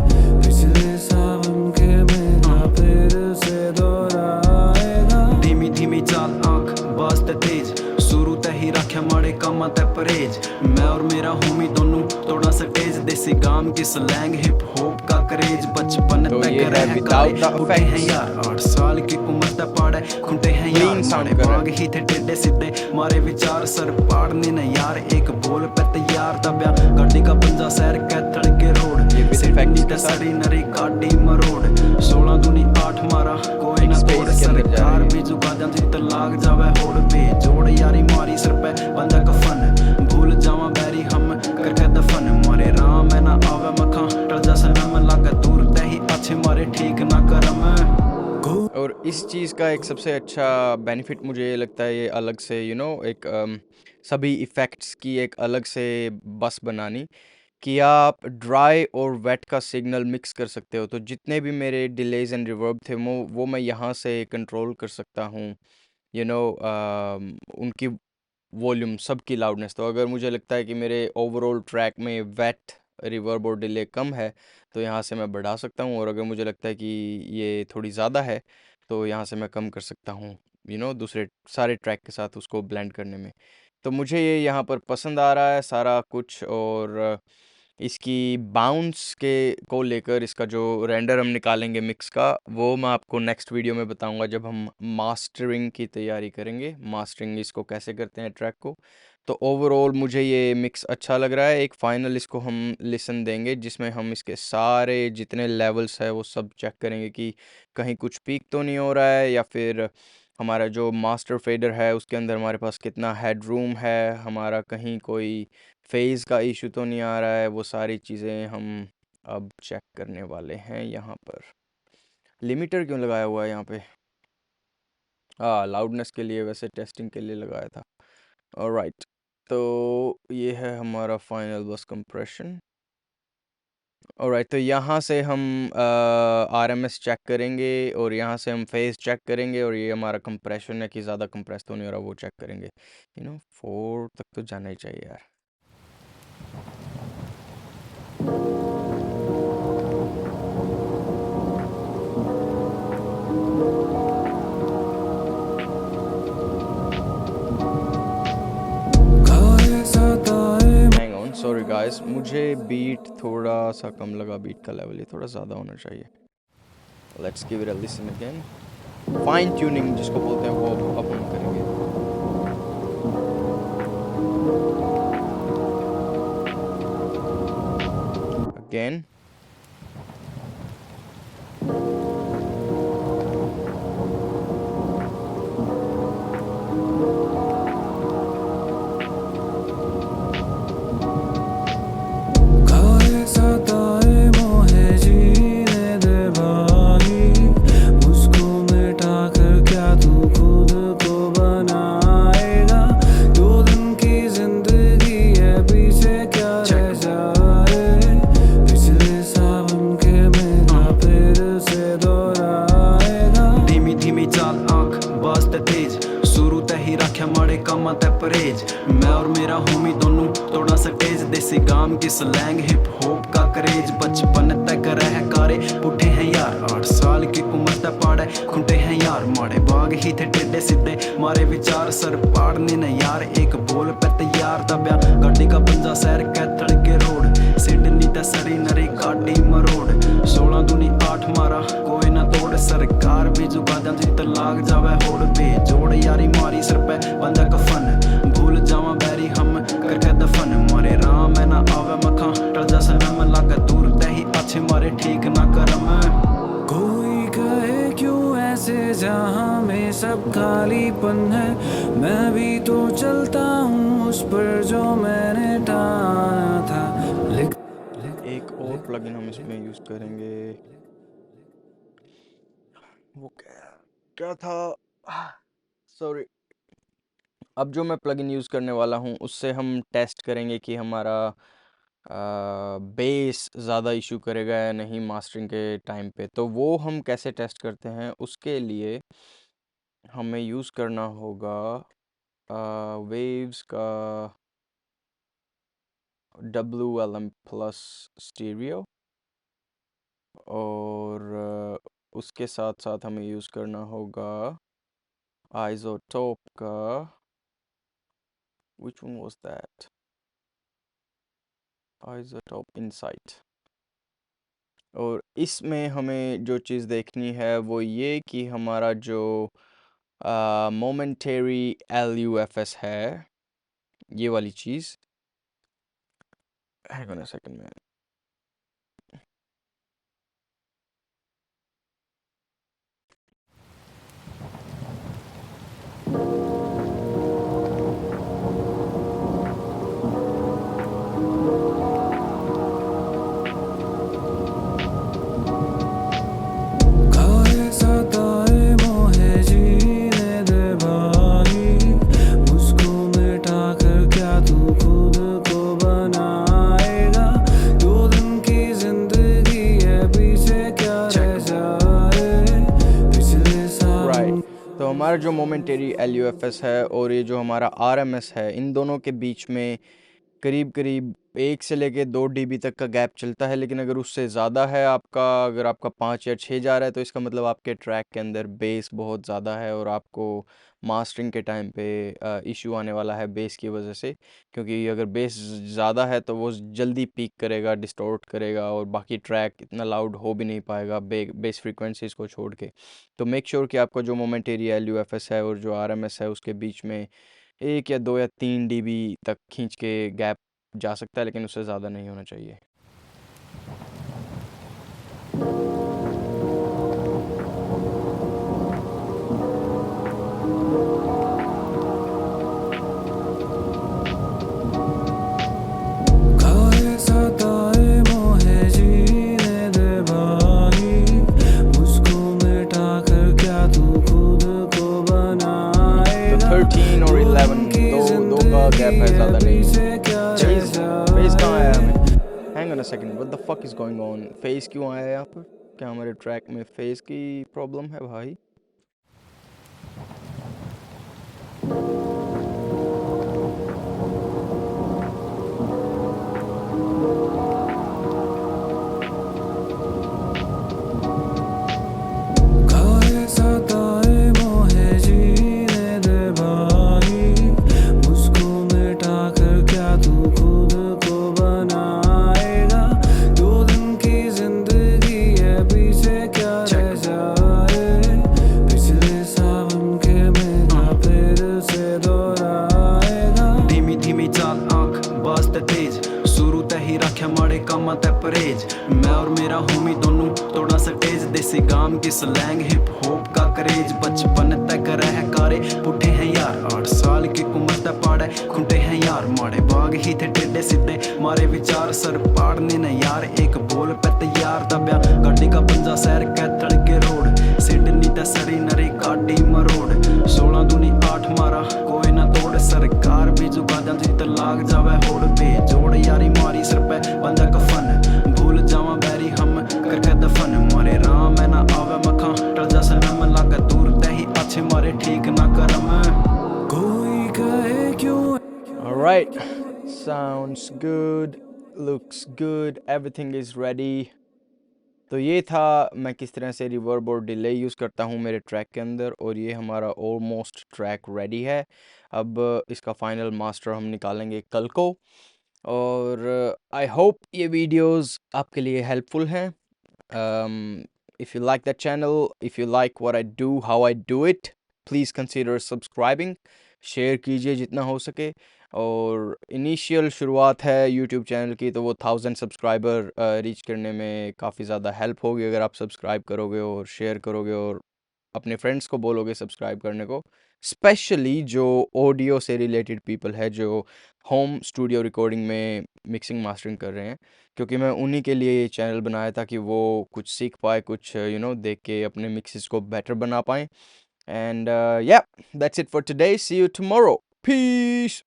[SPEAKER 2] पिछले सावन के मेरा फिर से दोहराएगा।
[SPEAKER 3] धीमी धीमी चाल आंख बाजते तेज शुरू ते ही रखे माड़े कामा ते परहेज मैं और मेरा होमी दोनों थोड़ा सा तेज देसी गाम की स्लैंग हिप हॉप का क्रेज बचपन
[SPEAKER 1] तो
[SPEAKER 3] तक
[SPEAKER 1] ये है
[SPEAKER 3] रह
[SPEAKER 1] without the
[SPEAKER 3] बुढ़े हैं
[SPEAKER 1] effects।
[SPEAKER 3] यार 8 साल की उम्र तक पाड़े खुंटे हैं यार
[SPEAKER 1] Clean sound
[SPEAKER 3] मारे
[SPEAKER 1] कर रहा है।
[SPEAKER 3] बाग ही थे टेढ़े सीधे मारे विचार सर पाड़ने न यार एक बोल पे तैयार दबया गाड़ी का पंजा सैर कैथल के रोड
[SPEAKER 1] ये भी
[SPEAKER 3] सिडनी
[SPEAKER 1] effects
[SPEAKER 3] ते
[SPEAKER 1] के साथ।
[SPEAKER 3] सरी नरी गाड़ी मरोड़ 16 दूनी 8 मारा कोई ना
[SPEAKER 1] space
[SPEAKER 3] तोड़
[SPEAKER 1] के अंदर जा
[SPEAKER 3] सरकार
[SPEAKER 1] रही है।
[SPEAKER 3] भी झुका देंदी ते लाग जावे होड़ बेजोड़ यारी मारी सिर पे बंदा कफन भूल जावा बैरी हम करके दफन मारे राम है ना आवे मखा टल जा सनम लागे दूर ते ही अच्छे मारे ठीक ना करम
[SPEAKER 1] और इस चीज़ का एक सबसे अच्छा बेनिफिट मुझे ये लगता है, ये अलग से एक सभी इफ़ेक्ट्स की एक अलग से बस बनानी, कि आप ड्राई और वेट का सिग्नल मिक्स कर सकते हो। तो जितने भी मेरे डिलेज एंड रिवर्ब थे वो मैं यहाँ से कंट्रोल कर सकता हूँ, उनकी वॉल्यूम, सबकी लाउडनेस। तो अगर मुझे लगता है कि मेरे ओवरऑल ट्रैक में वेट, रिवर्ब और डिले कम है, तो यहाँ से मैं बढ़ा सकता हूँ। और अगर मुझे लगता है कि ये थोड़ी ज़्यादा है, तो यहाँ से मैं कम कर सकता हूँ दूसरे सारे ट्रैक के साथ उसको ब्लेंड करने में। तो मुझे ये यहाँ पर पसंद आ रहा है सारा कुछ। और इसकी बाउंस के को लेकर इसका जो रेंडर हम निकालेंगे मिक्स का, वो मैं आपको नेक्स्ट वीडियो में बताऊंगा जब हम मास्टरिंग की तैयारी करेंगे, मास्टरिंग इसको कैसे करते हैं ट्रैक को। तो ओवरऑल मुझे ये मिक्स अच्छा लग रहा है। एक फ़ाइनल इसको हम लिसन देंगे जिसमें हम इसके सारे जितने लेवल्स है वो सब चेक करेंगे कि कहीं कुछ पीक तो नहीं हो रहा है, या फिर हमारा जो मास्टर फेडर है उसके अंदर हमारे पास कितना हेड रूम है, हमारा कहीं कोई फेज़ का इशू तो नहीं आ रहा है। वो सारी चीज़ें हम अब चेक करने वाले हैं। यहाँ पर लिमिटर क्यों लगाया हुआ है यहाँ पे? लाउडनेस के लिए, वैसे टेस्टिंग के लिए लगाया था। ऑलराइट, तो ये है हमारा फाइनल बस कंप्रेशन। ऑलराइट, तो यहाँ से हम RMS चेक करेंगे, और यहाँ से हम फेज़ चेक करेंगे, और ये हमारा कंप्रेशन है कि ज़्यादा कंप्रेस तो नहीं हो रहा, वो चेक करेंगे। 4 तक तो जाना ही चाहिए यार। सॉरी गाइस, मुझे बीट थोड़ा सा कम लगा, बीट का लेवल ये थोड़ा ज़्यादा होना चाहिए। Let's give it a listen again. Fine tuning जिसको बोलते हैं वो अब हम करेंगे। अगेन
[SPEAKER 3] मैं और मेरा होमी दोनों तोड़ा सटेज देसी गाम की स्लैंग हिप हॉप का क्रेज बचपन तक रह कारे पुठे हैं यार 8 साल की उम्र तक पाड़े खुंटे हैं यार माड़े बाग ही थे टेढ़े सीधे मारे विचार सर पाड़ने न यार एक बोल पे तैयार दबया गाड़ी का पंजा सैर कैथल के रोड सिडनी ते सरी नरी काटी मरोड़ 16 दूनी 8 मारा कोई ना तोड़ सरकार भी जुगा दी तो लाग जावे होड़ बेजोड़ यारी मारी सर पे बंदा कफन भूल जावा बैरी हम करके दफन मारे राम है ना आवे मखा टल जा सनम लागे दूर ते ही अच्छे मारे ठीक ना करम।
[SPEAKER 2] कोई कहे क्यों ऐसे जहाँ में सब खालीपन है, मैं भी तो चलता हूँ उस पर जो मैंने ठाना था।
[SPEAKER 1] एक और प्लगइन हम इसमें यूज करेंगे, वो क्या था, सॉरी। अब जो मैं प्लगइन यूज़ करने वाला हूँ उससे हम टेस्ट करेंगे कि हमारा बेस ज़्यादा इशू करेगा या नहीं मास्टरिंग के टाइम पे। तो वो हम कैसे टेस्ट करते हैं, उसके लिए हमें यूज़ करना होगा वेव्स का WLM प्लस स्टीरियो, और उसके साथ साथ हमें यूज़ करना होगा आइसोटोप का, which one was that, isotope insight. और इसमें हमें जो चीज़ देखनी है वो ये कि हमारा जो मोमेंटरी LUFS है, ये वाली चीज़, hang on a second man, तो हमारा जो मोमेंटरी LUFS है और ये जो हमारा RMS है, इन दोनों के बीच में करीब करीब 1 से लेके 2 dB तक का गैप चलता है। लेकिन अगर उससे ज़्यादा है आपका, अगर आपका 5 या 6 जा रहा है, तो इसका मतलब आपके ट्रैक के अंदर बेस बहुत ज़्यादा है और आपको मास्टरिंग के टाइम पे इशू आने वाला है बेस की वजह से। क्योंकि अगर बेस ज़्यादा है तो वो जल्दी पीक करेगा, डिस्टॉर्ट करेगा और बाकी ट्रैक इतना लाउड हो भी नहीं पाएगा बेस फ्रीक्वेंसीज़ को छोड़ के। तो मेक श्योर कि आपका जो मोमेंटरी LUFS है और जो RMS है उसके बीच में 1 या 2 या 3 dB तक खींच के गैप जा सकता है, लेकिन उससे ज़्यादा नहीं होना चाहिए। तो 13 और 11 दो का गैप है, ज़्यादा नहीं है। फेस कहाँ आया हमें? Hang on a second, what the fuck is going on? Face क्यों आया यहाँ पर? क्या हमारे ट्रैक में फेस की प्रॉब्लम है भाई?
[SPEAKER 3] धीमी चाल आंख बाज ते तेज शुरू ते ही रख्या माड़े कामां ते परहेज मैं और मेरा होमी दोनों तोड़ा स्टेज देसी गाम की स्लैंग हिप हॉप का क्रेज बचपन तक रह कारे पुठे हैं यार 8 साल की उम्र ते पाड़े खुंटे हैं यार माड़े बाग ही थे टेढ़े सीधे मारे विचार सर पाड़ने न यार एक बोल पे तैयार दब्या गाड़ी का पंजा सैर कैथल के रोड सिडनी ते सरी नरी काटी मरोड़ 16 दूनी 8 मारा कोई ना तोड़ सरकार भी जुगा दी तो लाग जावे होड़ पे जोड़ यारी मारी सिर पे बंदा कफन भूल जावा बैरी हम करके दफन मारे राम है ना आवे मखा टल जा सनम लागे दूर ते ही अच्छे मारे ठीक ना करम
[SPEAKER 2] कोई कहे क्यों
[SPEAKER 1] All right, sounds good, looks good, everything is ready. तो ये था मैं किस तरह से रिवर्ब और डिले यूज़ करता हूँ मेरे ट्रैक के अंदर, और ये हमारा ऑलमोस्ट ट्रैक रेडी है। अब इसका फाइनल मास्टर हम निकालेंगे कल को, और आई होप ये वीडियोस आपके लिए हेल्पफुल हैं। If you like that channel, if you like what I do, how I do it, please consider subscribing, share कीजिए जितना हो सके। और इनिशियल शुरुआत है यूट्यूब चैनल की, तो वो 1000 सब्सक्राइबर रीच करने में काफ़ी ज़्यादा हेल्प होगी अगर आप सब्सक्राइब करोगे और शेयर करोगे और अपने फ्रेंड्स को बोलोगे सब्सक्राइब करने को, स्पेशली जो ऑडियो से रिलेटेड पीपल है जो होम स्टूडियो रिकॉर्डिंग में मिक्सिंग मास्टरिंग कर रहे हैं, क्योंकि मैं उन्हीं के लिए ये चैनल बनाया था कि वो कुछ सीख पाए, कुछ देख के अपने मिक्सेस को बेटर बना पाएँ। एंड या that's it for today, see you tomorrow, piece.